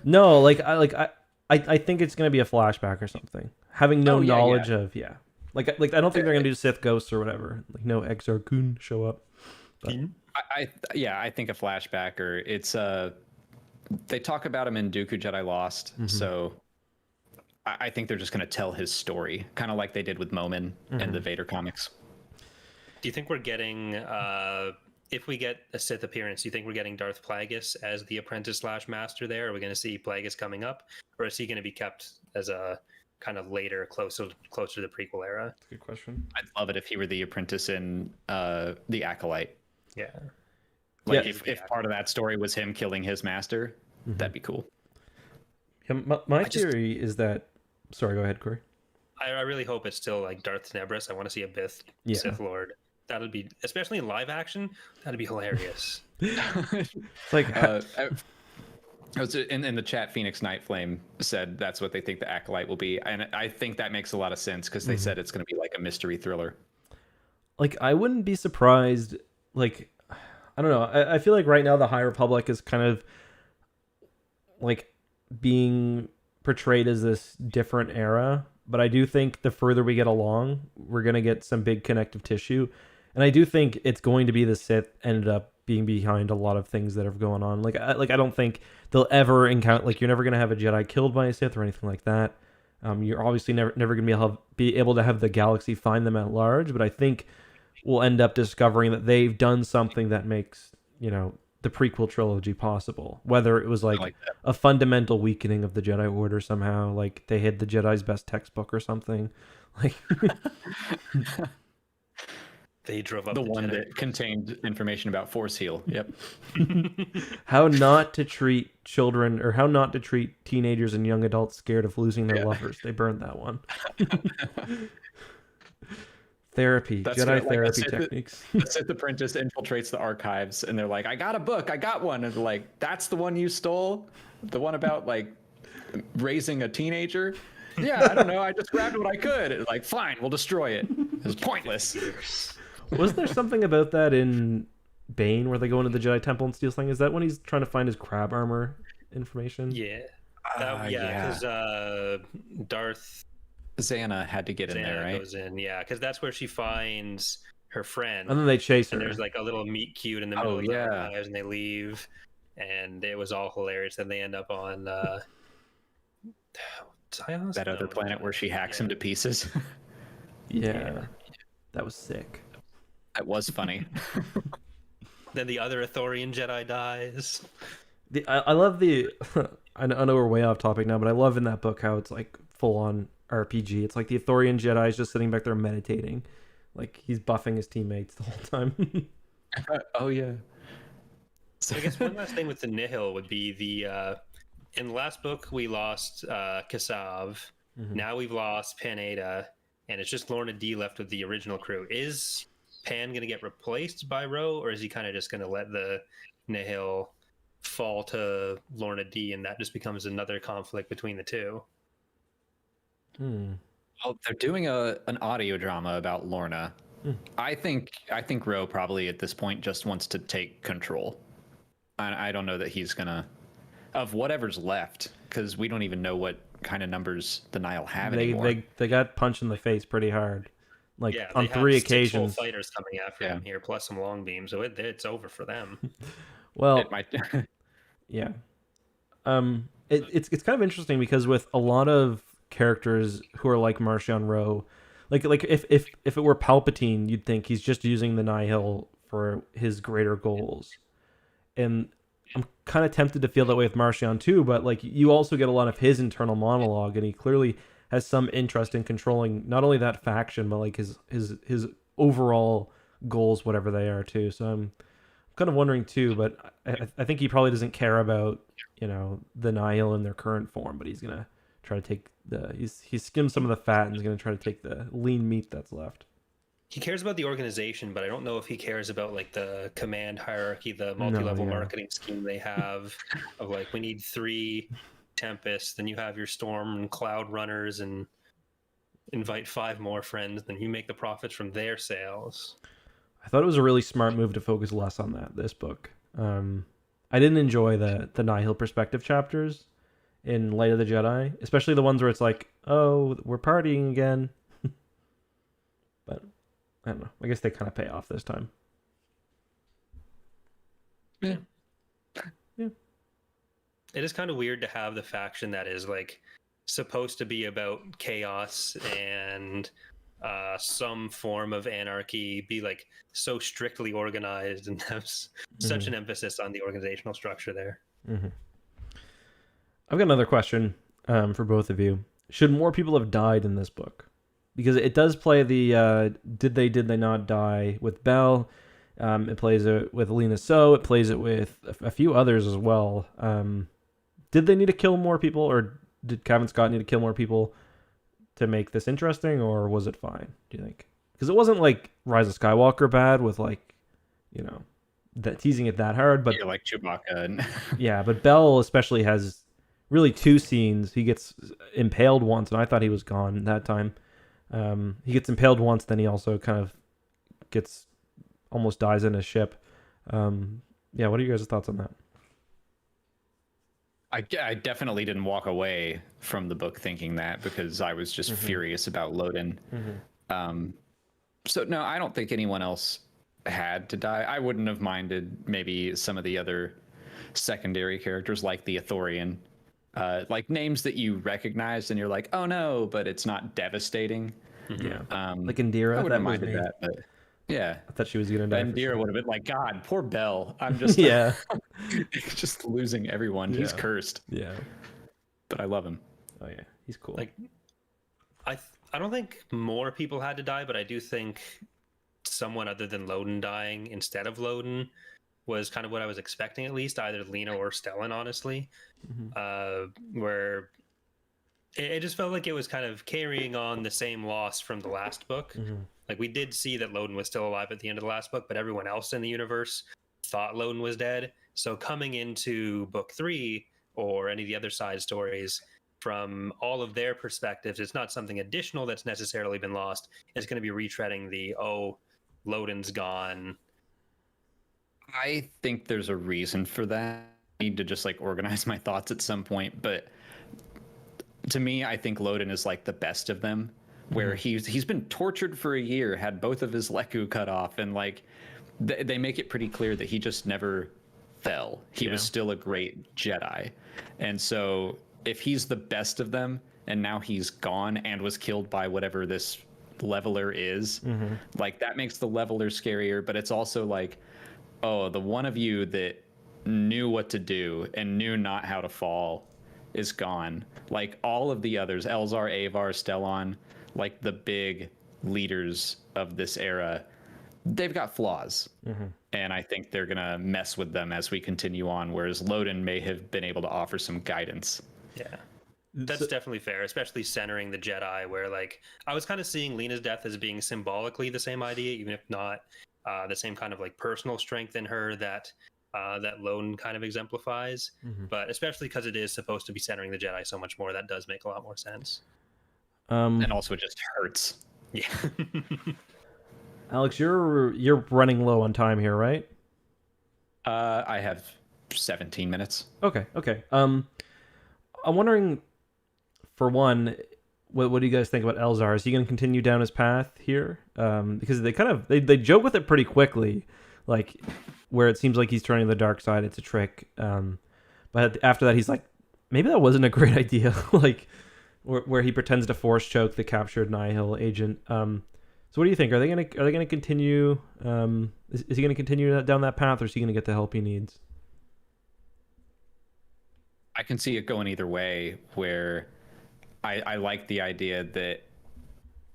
No, I think it's gonna be a flashback or something. Having no knowledge of Like I don't think they're gonna do Sith ghosts or whatever. Like no Exar Kun show up. But... I think a flashback, or it's they talk about him in Dooku Jedi Lost, so I think they're just gonna tell his story, kind of like they did with Momin in the Vader comics. Do you think we're getting, if we get a Sith appearance, do you think we're getting Darth Plagueis as the apprentice / master there? Are we going to see Plagueis coming up? Or is he going to be kept as a kind of later, closer to the prequel era? That's a good question. I'd love it if he were the apprentice in The Acolyte. Yeah. Like, if part of that story was him killing his master, that'd be cool. Yeah, my theory is that... Sorry, go ahead, Corey. I really hope it's still like Darth Tenebris. I want to see a Bith Sith Lord. That'd be, especially in live action, that'd be hilarious. It's like in the chat, Phoenix Nightflame said that's what they think the Acolyte will be, and I think that makes a lot of sense because they said it's going to be like a mystery thriller. Like, I wouldn't be surprised. Like, I don't know. I feel like right now the High Republic is kind of like being portrayed as this different era. But I do think the further we get along, we're going to get some big connective tissue. And I do think it's going to be the Sith ended up being behind a lot of things that are going on. Like I don't think they'll ever encounter... Like, you're never going to have a Jedi killed by a Sith or anything like that. You're obviously never going to be able to have the galaxy find them at large. But I think we'll end up discovering that they've done something that makes, the prequel trilogy possible. Whether it was like a fundamental weakening of the Jedi Order somehow, like they hid the Jedi's best textbook or something. Like they drove up the one that contained information about Force Heal. Yep. How not to treat children, or how not to treat teenagers and young adults scared of losing their lovers. They burned that one. Therapy, Jedi therapy techniques. The Sith apprentice infiltrates the archives, and they're like, "I got a book, I got one." And they're like, "That's the one you stole? The one about like raising a teenager?" Yeah, I don't know. I just grabbed what I could. And like, fine, we'll destroy it. It's pointless. Was there something about that in Bane where they go into the Jedi Temple and steal something? Is that when he's trying to find his crab armor information? Yeah. Because Darth Xana had to get in there, right? Goes in, because that's where she finds her friend. And then they chase her. And there's like a little meet cute in the middle of the archives, and they leave, and it was all hilarious. Then they end up on that other planet where she hacks him to pieces. Yeah, that was sick. That was funny. Then the other Ithorian Jedi dies. I love the... I know we're way off topic now, but I love in that book how it's like full on RPG. It's like the Ithorian Jedi is just sitting back there meditating, like he's buffing his teammates the whole time. Oh yeah. So I guess one last thing with the Nihil would be the in the last book we lost Kassav. Now we've lost Pan-Eta, and it's just Lorna D left with the original crew. Is Pan going to get replaced by Ro, or is he kind of just going to let the Nihil fall to Lorna D, and that just becomes another conflict between the two? Well, they're doing an audio drama about Lorna. I think Ro probably at this point just wants to take control. I don't know that he's gonna, of whatever's left, because we don't even know what kind of numbers the Nile have They anymore. they got punched in the face pretty hard, like Yeah, on they had 3 6 full occasions. fighters coming after him here, plus some long beams, so it's over for them. Well, It might. yeah. It's kind of interesting because with a lot of characters who are like Marchion Ro, like if it were Palpatine, you'd think he's just using the Nihil for his greater goals, and I'm kind of tempted to feel that way with Marchion too. But like you also get a lot of his internal monologue, and he clearly has some interest in controlling not only that faction but like his overall goals, whatever they are too. So I'm kind of wondering too, but I think he probably doesn't care about the Nihil in their current form, but he's gonna try to take he's skimmed some of the fat and is gonna try to take the lean meat that's left. He cares about the organization, but I don't know if he cares about like the command hierarchy, the multi-level marketing scheme they have of like, we need 3 Tempests, then you have your Storm and Cloud runners, and invite 5 more friends, then you make the profits from their sales. I thought it was a really smart move to focus less on this book. I didn't enjoy the Nihil perspective chapters in Light of the Jedi, especially the ones where it's like, oh, we're partying again. But I don't know. I guess they kind of pay off this time. Yeah. Yeah. It is kind of weird to have the faction that is like supposed to be about chaos and some form of anarchy be like so strictly organized and have such an emphasis on the organizational structure there. Mm-hmm. I've got another question for both of you. Should more people have died in this book? Because it does play the did they not die with Bell. It plays it with Lena So. It plays it with a few others as well. Did they need to kill more people, or did Kevin Scott need to kill more people to make this interesting, or was it fine, do you think? Because it wasn't like Rise of Skywalker bad with like, that teasing it that hard, but like Chewbacca. And... yeah, but Bell especially has really 2 scenes. He gets impaled once, and I thought he was gone that time. He gets impaled once, then he also kind of almost dies in his ship. Yeah, what are you guys' thoughts on that? I definitely didn't walk away from the book thinking that, because I was just furious about Loden. So no, I don't think anyone else had to die. I wouldn't have minded maybe some of the other secondary characters like the Ithorian, like names that you recognize and you're like, oh no, but it's not devastating. Yeah, like Indira. I wouldn't have minded that, but yeah, I thought she was gonna die. Indira would have been like, God, poor Bell. I'm just yeah, just losing everyone. He's cursed. Yeah, but I love him. Oh yeah, he's cool. Like, I don't think more people had to die, but I do think someone other than Loden dying instead of Loden was kind of what I was expecting, at least, either Lena or Stellan, honestly. Where it just felt like it was kind of carrying on the same loss from the last book. Like, we did see that Loden was still alive at the end of the last book, but everyone else in the universe thought Loden was dead. So coming into book 3 or any of the other side stories, from all of their perspectives, it's not something additional that's necessarily been lost. It's going to be retreading the, oh, Loden's gone. I think there's a reason for that. I need to just like organize my thoughts at some point, but to me, I think Loden is like the best of them, where he's been tortured for a year, had both of his Leku cut off, and like they make it pretty clear that he just never fell. He was still a great Jedi. And so if he's the best of them and now he's gone and was killed by whatever this leveler is, like that makes the leveler scarier, but it's also like, oh, the one of you that knew what to do and knew not how to fall is gone. Like all of the others, Elzar, Avar, Stellan, like the big leaders of this era, they've got flaws. And I think they're going to mess with them as we continue on, whereas Loden may have been able to offer some guidance. Yeah, that's definitely fair, especially centering the Jedi, where like I was kind of seeing Lena's death as being symbolically the same idea, even if not the same kind of like personal strength in her that that Loden kind of exemplifies. But especially because it is supposed to be centering the Jedi so much more, that does make a lot more sense. And also it just hurts. Yeah. Alex, you're running low on time here, right? I have 17 minutes. Okay. I'm wondering, for one, what do you guys think about Elzar? Is he going to continue down his path here? Because they joke with it pretty quickly, like where it seems like he's turning the dark side. It's a trick. But after that, he's like, maybe that wasn't a great idea. Like where he pretends to force choke the captured Nihil agent. So what do you think? Are they gonna continue? Is he gonna continue down that path, or is he gonna get the help he needs? I can see it going either way. Where I like the idea that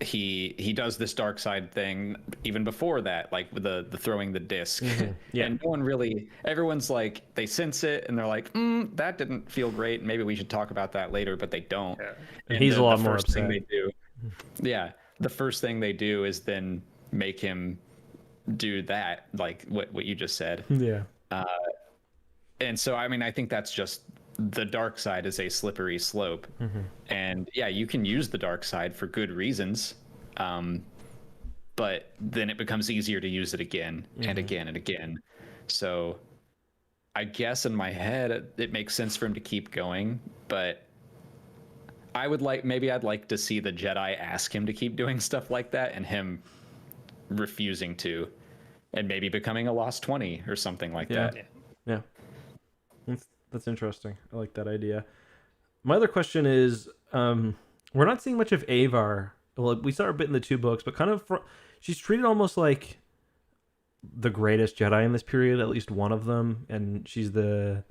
he does this dark side thing even before that, like with the throwing the disc. Yeah. And no one really, everyone's like, they sense it and they're like, that didn't feel great, maybe we should talk about that later, but they don't. Yeah. And he's a lot more first thing upset. they do, yeah, the first thing they do is then make him do that, like what you just said. Yeah. And so I mean, I think that's just, the dark side is a slippery slope. And yeah, you can use the dark side for good reasons, but then it becomes easier to use it again and again and again. So I guess in my head it makes sense for him to keep going, but I'd like to see the Jedi ask him to keep doing stuff like that and him refusing to, and maybe becoming a lost 20 or something like that. Yeah. That's interesting. I like that idea. My other question is, we're not seeing much of Avar. Well, we saw her a bit in the 2 books, but kind of she's treated almost like the greatest Jedi in this period, at least one of them, and she's the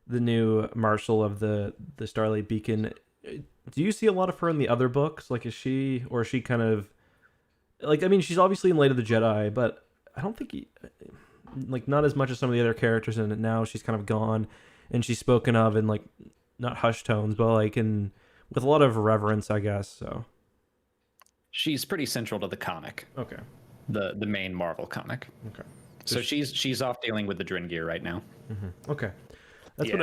new Marshal of the Starlight Beacon. Do you see a lot of her in the other books? Like, is she kind of like? I mean, she's obviously in Light of the Jedi, but I don't think like not as much as some of the other characters in it. Now she's kind of gone. And she's spoken of in like not hushed tones, but like with a lot of reverence, I guess. So she's pretty central to the comic. Okay. The main Marvel comic. Okay. So she's off dealing with the Drin gear right now. Okay. That's Go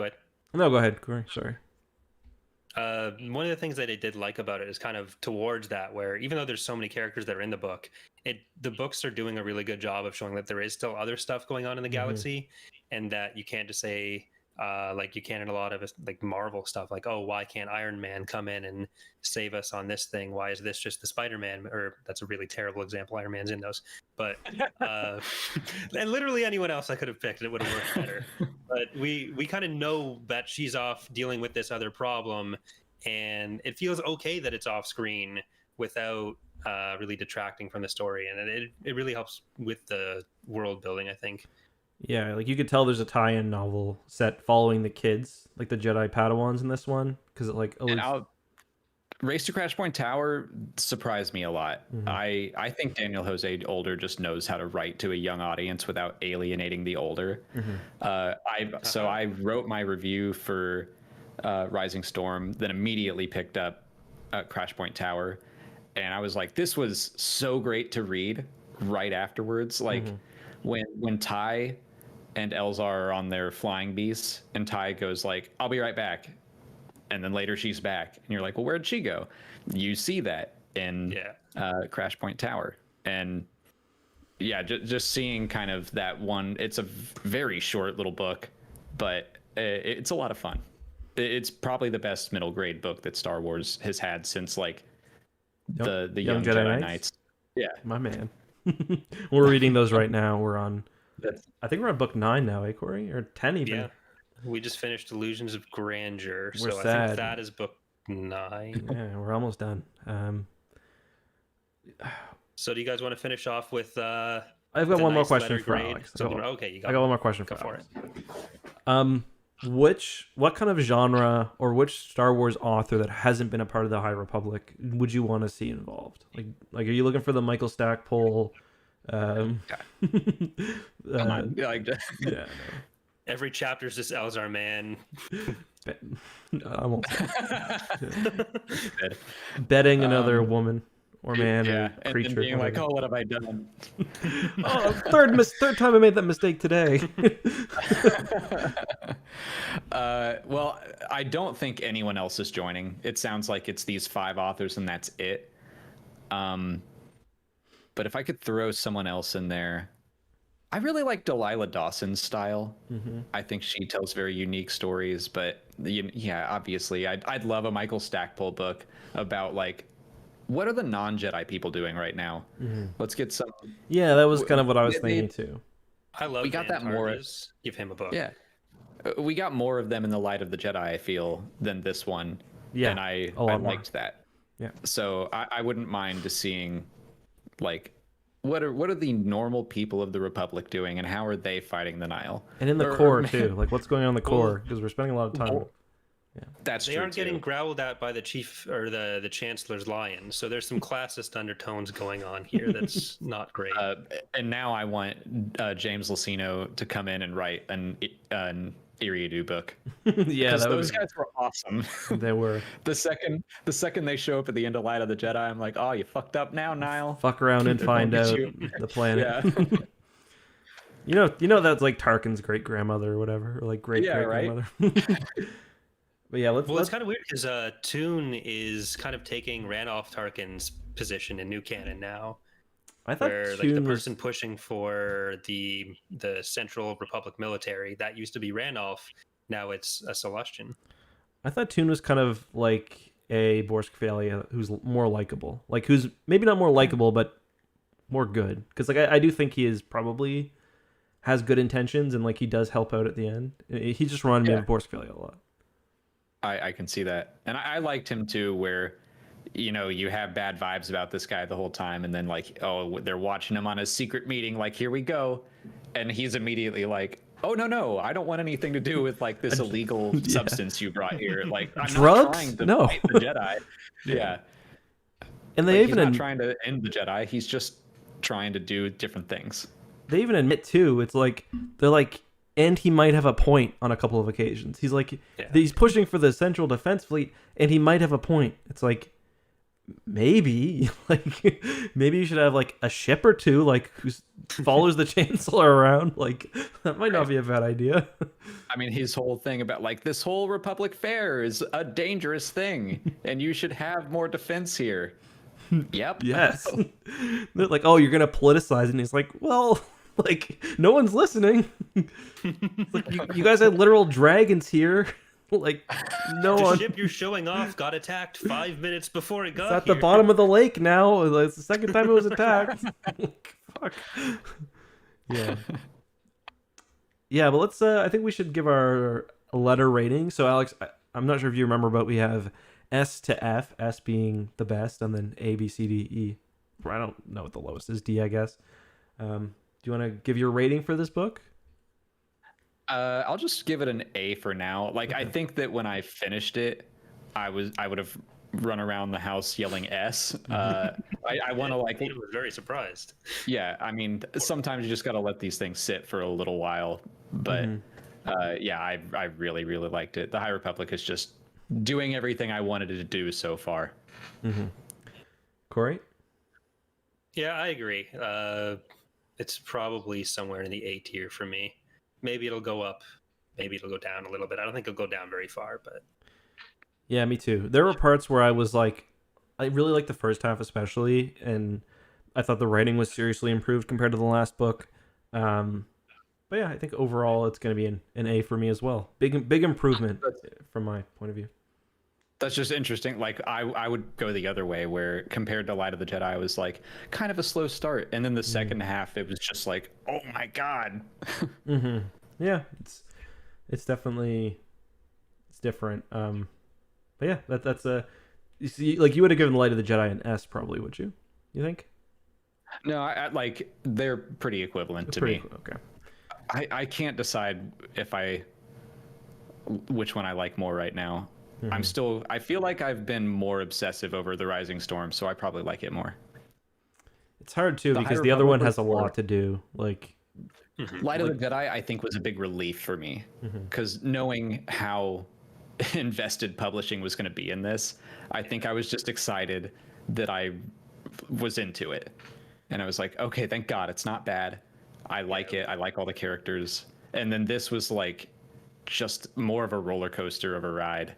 ahead. No, go ahead, Corey. Sorry. One of the things that I did like about it is kind of towards that, where even though there's so many characters that are in the book, the books are doing a really good job of showing that there is still other stuff going on in the galaxy, and that you can't just say, like you can in a lot of like Marvel stuff, like, oh, why can't Iron Man come in and save us on this thing? Why is this just the Spider-Man? Or that's a really terrible example. Iron Man's in those, but and literally anyone else I could have picked, it would have worked better. But we kind of know that she's off dealing with this other problem, and it feels okay that it's off screen without really detracting from the story, and it really helps with the world building, I think. Yeah, like you could tell there's a tie-in novel set following the kids, like the Jedi Padawans in this one, because it like Race to Crash Point Tower surprised me a lot. I think Daniel Jose Older just knows how to write to a young audience without alienating the older. I wrote my review for Rising Storm, then immediately picked up Crash Point Tower, and I was like, this was so great to read right afterwards. Like when Ty and Elzar are on their flying beasts, and Ty goes like, I'll be right back, and then later she's back, and you're like, well, where'd she go? You see that in Crash Point Tower. And yeah, just seeing kind of that one, it's a very short little book, but it's a lot of fun. It's probably the best middle grade book that Star Wars has had since like the Young Jedi Knights. Yeah, my man. We're reading those right now. We're on, I think we're on book 9 now, eh, Corey? Or 10 even. Yeah. We just finished Illusions of Grandeur, We're so sad. I think that is book 9. Yeah, we're almost done. So do you guys want to finish off with I've got one more question for grade? Alex. Okay, I got one more question for for Alex. What kind of genre or which Star Wars author that hasn't been a part of the High Republic would you want to see involved? Like are you looking for the Michael Stackpole? Come on, like, yeah. Every chapter is just Elzar Man. I won't. Betting another woman or man or and creature. then being like, whatever. oh, what have I done? Third time I made that mistake today. Well, I don't think anyone else is joining. It sounds like it's these 5 authors and that's it. But if I could throw someone else in there, I really like Delilah Dawson's style. Mm-hmm. I think she tells very unique stories, but yeah, obviously, I'd love a Michael Stackpole book about like what are the non-Jedi people doing right now? Mm-hmm. Let's get some. Yeah, that was kind of what I was they- thinking too. I love We got Van that more- Tarvis. Give him a book. Yeah, we got more of them in the Light of the Jedi. I feel than this one. Yeah, and I a lot more. liked that. Yeah. So I wouldn't mind just seeing, like, what are the normal people of the Republic doing, and how are they fighting the Nile? And in the Or- core too, like what's going on in the Well, core, because we're spending a lot of time. well, That's They true aren't getting too. growled at by the chief or the chancellor's lion, so there's some classist undertones going on here that's not great. And now I want James Luceno to come in and write an Iriadu book. Yeah, Because that those was guys were awesome. they were. the second they show up at the end of Light of the Jedi, I'm like, oh, you fucked up now, Niall. Fuck around and They're find gonna out get you. the planet. Yeah. You know that's like Tarkin's great grandmother or whatever, or like great Yeah, great right? grandmother. But yeah, Well, it's let's kind of weird because Toon is kind of taking Randolph Tarkin's position in new canon now, I thought where like the Toon was person pushing for the Central Republic military that used to be Randolph, now it's a Celestian. I thought Toon was kind of like a Borskfalia who's more likable, like who's maybe not more likable but more good, because like I do think he is probably has good intentions and like he does help out at the end. He just reminded me of Borskfalia a lot. I can see that. And I liked him too, where, you know, you have bad vibes about this guy the whole time. And then like, oh, they're watching him on a secret meeting. Like, here we go. And he's immediately like, oh, no, I don't want anything to do with like this illegal substance you brought here. Like, I'm Drugs? not trying to No. fight the Jedi. Yeah. And they Like, he's even not trying to end the Jedi. He's just trying to do different things. they even admit too, it's like they're like, and he might have a point on a couple of occasions. He's like, he's pushing for the Central Defense Fleet, and he might have a point. It's like, maybe, like, maybe you should have like a ship or two, like, who follows the Chancellor around. Like, that might not be a bad idea. I mean, his whole thing about like this whole Republic fair is a dangerous thing, and you should have more defense here. Yep. Yes. They're like, oh, you're gonna politicize it, and he's like, well, like, no one's listening. It's like, you guys had literal dragons here. Like, no The one. ship you're showing off got attacked 5 minutes before it got It's at the here. bottom of the lake now. It's the second time it was attacked. Fuck. Yeah. Yeah, but let's. I think we should give our letter rating. So, Alex, I'm not sure if you remember, but we have S to F. S being the best, and then A, B, C, D, E. I don't know what the lowest is. D, I guess. Do you want to give your rating for this book? I'll just give it an A for now. Like, I think that when I finished it, I would have run around the house yelling S. I want to like, I was very surprised. yeah. I mean, sometimes you just got to let these things sit for a little while. But yeah, I really liked it. The High Republic is just doing everything I wanted it to do so far. Corey? Yeah, I agree. It's probably somewhere in the A tier for me. Maybe it'll go up. Maybe it'll go down a little bit. I don't think it'll go down very far, but Yeah, me too. There were parts where I was like, I really liked the first half especially, and I thought the writing was seriously improved compared to the last book. But yeah, I think overall it's going to be an A for me as well. Big improvement from my point of view. That's just interesting. Like, I would go the other way, where compared to Light of the Jedi, I was like kind of a slow start, and then the second half, it was just like, oh my god. Yeah, it's definitely different. But yeah, that's a you see, like, you would have given Light of the Jedi an S probably, would you? You think? No, I like they're pretty equivalent to me. Okay. I can't decide which one I like more right now. I feel like I've been more obsessive over the Rising Storm, so I probably like it more. It's hard too, because High the other one Republic has a was more- lot to do. Like, Light of the Jedi, I think, was a big relief for me, because knowing how invested publishing was going to be in this, I think I was just excited that I was into it. And I was like, okay, thank God, it's not bad. I like it. I like all the characters. And then this was like just more of a roller coaster of a ride.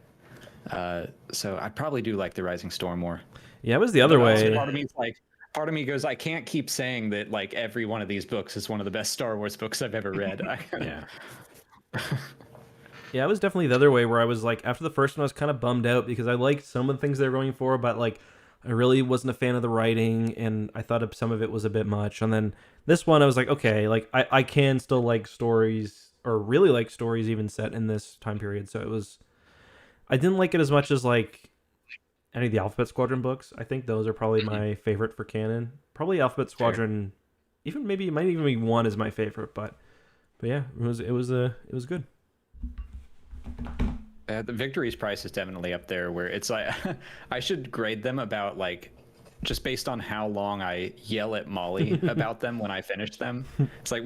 So I probably do like the Rising Storm more. yeah, it was the other But also way. part of me is like, part of me goes, I can't keep saying that like every one of these books is one of the best Star Wars books I've ever read. Yeah. Yeah, I was definitely the other way where I was like, after the first one, I was kind of bummed out because I liked some of the things they were going for, but like, I really wasn't a fan of the writing, and I thought some of it was a bit much. And then this one, I was like, okay, like I can still like stories, or really like stories even set in this time period. So it was, I didn't like it as much as like any of the Alphabet Squadron books. I think those are probably my favorite for canon. Probably Alphabet Squadron, even maybe it might even be one is my favorite, but yeah, it was good. The Victory's Price is definitely up there where it's like I should grade them about like just based on how long I yell at Molly about them when I finish them. It's like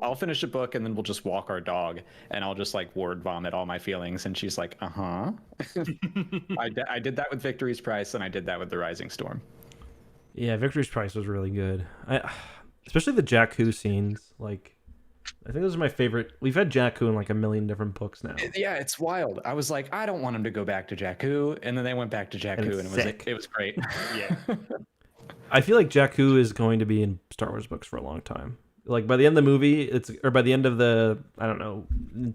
I'll finish a book and then we'll just walk our dog and I'll just like word vomit all my feelings and she's like, uh-huh. I did that with Victory's Price and I did that with The Rising Storm. Yeah, Victory's Price was really good. Especially the Jakku scenes, like I think those are my favorite. We've had Jakku in like a million different books now. Yeah, it's wild. I was like, I don't want him to go back to Jakku, and then they went back to Jakku, and it was great. Yeah. I feel like Jakku is going to be in Star Wars books for a long time. Like by the end of the movie, or by the end of the, I don't know,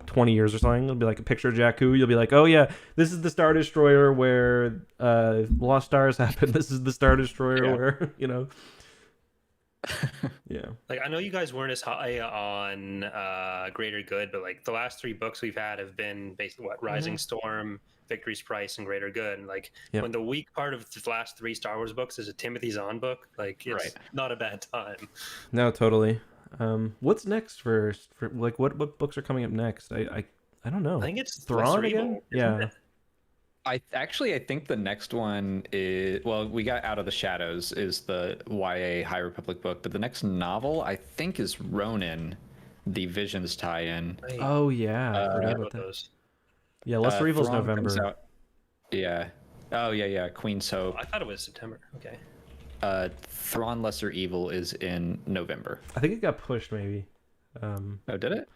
20 years or something, it'll be like a picture of Jakku. You'll be like, oh yeah, this is the Star Destroyer where Lost Stars happened. This is the Star Destroyer where, you know. Yeah. Like I know you guys weren't as high on Greater Good, but like the last three books we've had have been basically Rising Storm, Victory's Price, and Greater Good. And like when the weak part of the last three Star Wars books is a Timothy Zahn book, like it's not a bad time. No, totally. What's next for like what books are coming up next? I don't know. I think it's Thrawn again. Yeah. I think the next one is, well, we got Out of the Shadows is the YA High Republic book, but the next novel I think is Ronin, the Visions tie-in. Oh yeah, I forgot about that. Those. Yeah, Lesser Evil's Thrawn November. comes out- Yeah. Oh yeah. Queen's Hope. I thought it was September. Okay. Thrawn Lesser Evil is in November. I think it got pushed maybe. Oh, did it?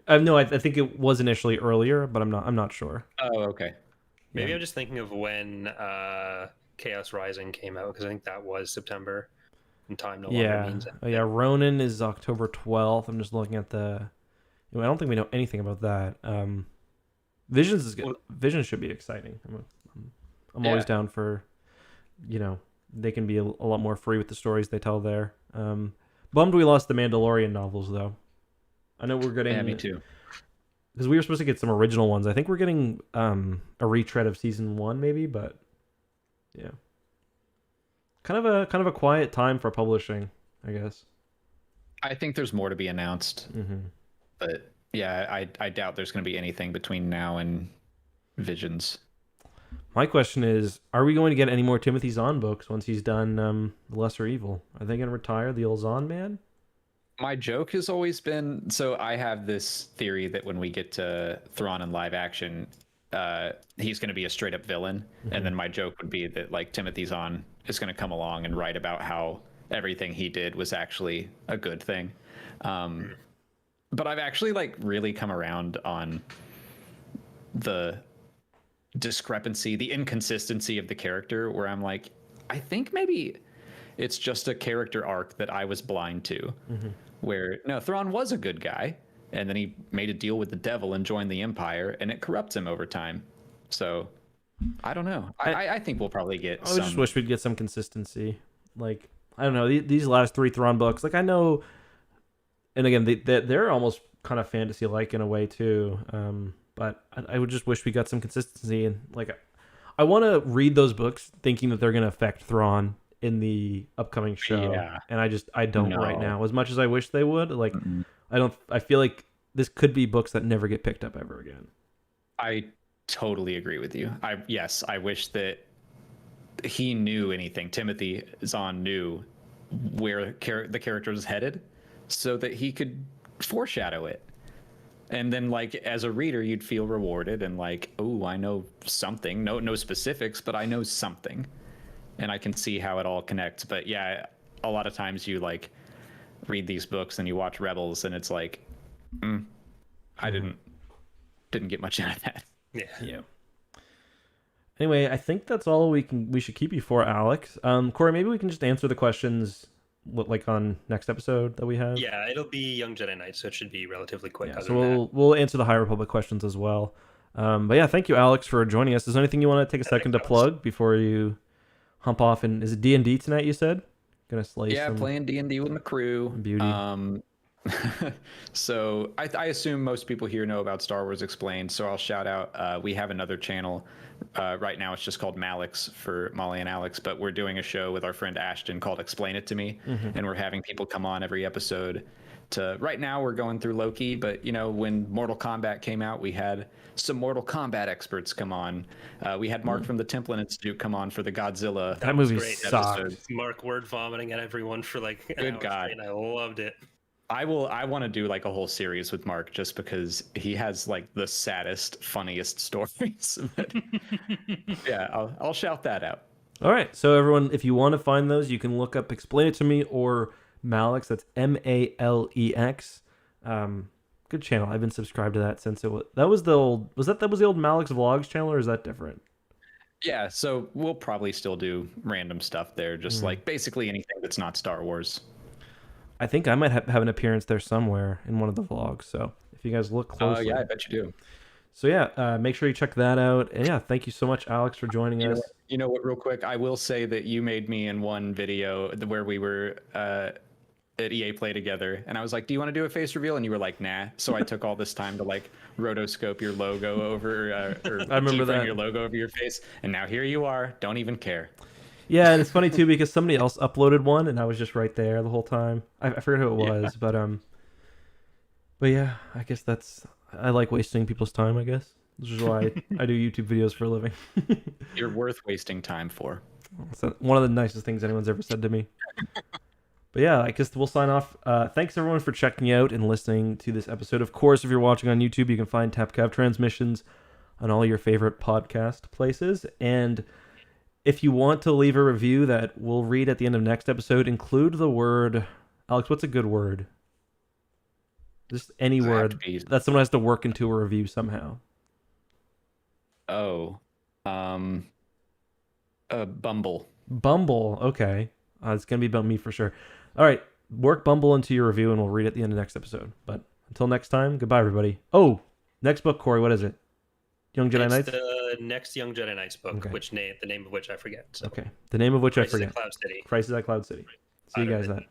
No, I think it was initially earlier, but I'm not sure. Oh, okay. Maybe I'm just thinking of when Chaos Rising came out because I think that was September, and time no longer means anything. Yeah. Ronin is October 12th. I'm just looking at the. I don't think we know anything about that. Visions is good. Visions should be exciting. I'm always down for, they can be a lot more free with the stories they tell there. Bummed we lost the Mandalorian novels though. I know we're getting. Yeah, me too. Because we were supposed to get some original ones. I think we're getting a retread of season 1, maybe, but yeah, kind of a quiet time for publishing, I guess. I think there's more to be announced, but yeah, I doubt there's going to be anything between now and Visions. My question is, are we going to get any more Timothy Zahn books once he's done Lesser Evil? Are they going to retire the old Zahn man? My joke has always been, so I have this theory that when we get to Thrawn in live action, he's going to be a straight up villain. And then my joke would be that like Timothy Zahn is going to come along and write about how everything he did was actually a good thing. But I've actually like really come around on the discrepancy, the inconsistency of the character, where I'm like, I think maybe it's just a character arc that I was blind to. Where no, Thrawn was a good guy, and then he made a deal with the devil and joined the Empire, and it corrupts him over time. So I don't know. I think we'll probably get. I just wish we'd get some consistency. Like I don't know, these last 3 Thrawn books. Like I know, and again, they're almost kind of fantasy-like in a way too. But I would just wish we got some consistency, and like I want to read those books thinking that they're going to affect Thrawn in the upcoming show, and I don't right now. As much as I wish they would, like I feel like this could be books that never get picked up ever again. I totally agree with you. I wish that he knew anything. Timothy Zahn knew where the character was headed, so that he could foreshadow it. And then, like, as a reader, you'd feel rewarded and like, oh, I know something. No specifics, but I know something. And I can see how it all connects. But yeah, a lot of times you like read these books and you watch Rebels and it's like, I didn't get much out of that. Yeah. Anyway, I think that's all we should keep you for, Alex. Corey, maybe we can just answer the questions like on next episode that we have. Yeah, it'll be Young Jedi Knight, so it should be relatively quick. Yeah, other so than that. we'll answer the High Republic questions as well. But yeah, thank you, Alex, for joining us. Is there anything you want to take a second to plug before you hump off? And is it D&D tonight? You said gonna slay some playing D&D with my crew. beauty. So I assume most people here know about Star Wars Explained, so I'll shout out. We have another channel. Right now it's just called Malix for Molly and Alex, but we're doing a show with our friend Ashton called Explain It to Me, and we're having people come on every episode. Right now we're going through Loki, but you know, when Mortal Kombat came out, we had some Mortal Kombat experts come on. We had Mark from the Templin Institute come on for the Godzilla. That movie great sucked. Mark word vomiting at everyone for like an Good hour God. straight, and I loved it. I want to do like a whole series with Mark just because he has like the saddest, funniest stories. But, yeah, I'll shout that out. All right, so everyone, if you want to find those, you can look up Explain It to Me or Malix. That's Malex. Good channel. I've been subscribed to that since that was the old Malix Vlogs channel, or is that different? Yeah, so we'll probably still do random stuff there, just like basically anything that's not Star Wars. I think I might have an appearance there somewhere in one of the vlogs. So if you guys look closely, yeah, I bet you do. So yeah, make sure you check that out. And yeah, thank you so much, Alex, for joining us. You know what? Real quick, I will say that you made me in one video where we were at EA Play together, and I was like, "Do you want to do a face reveal?" And you were like, "Nah." So I took all this time to like rotoscope your logo over, or I remember keyframe that. your logo over your face, and now here you are. Don't even care. Yeah, and it's funny too because somebody else uploaded one, and I was just right there the whole time. I forget who it was, but yeah, I guess I like wasting people's time. I guess which is why I do YouTube videos for a living. You're worth wasting time for. It's one of the nicest things anyone's ever said to me. But yeah, I guess we'll sign off. Thanks everyone for checking out and listening to this episode. Of course, if you're watching on YouTube, you can find TapCav Transmissions on all your favorite podcast places. And if you want to leave a review that we'll read at the end of next episode, include the word... Alex, what's a good word? Just any word that someone has to work into a review somehow. Oh. Bumble. Bumble, okay. It's going to be about me for sure. All right, work Bumble into your review and we'll read it at the end of next episode. But until next time, goodbye, everybody. Oh, next book, Corey, what is it? Young Jedi Knights? The next Young Jedi Knights book, Okay. the name of which I forget. So. Okay, the name of which Crisis I forget. at Cloud City. Crisis at Cloud City. See you guys then.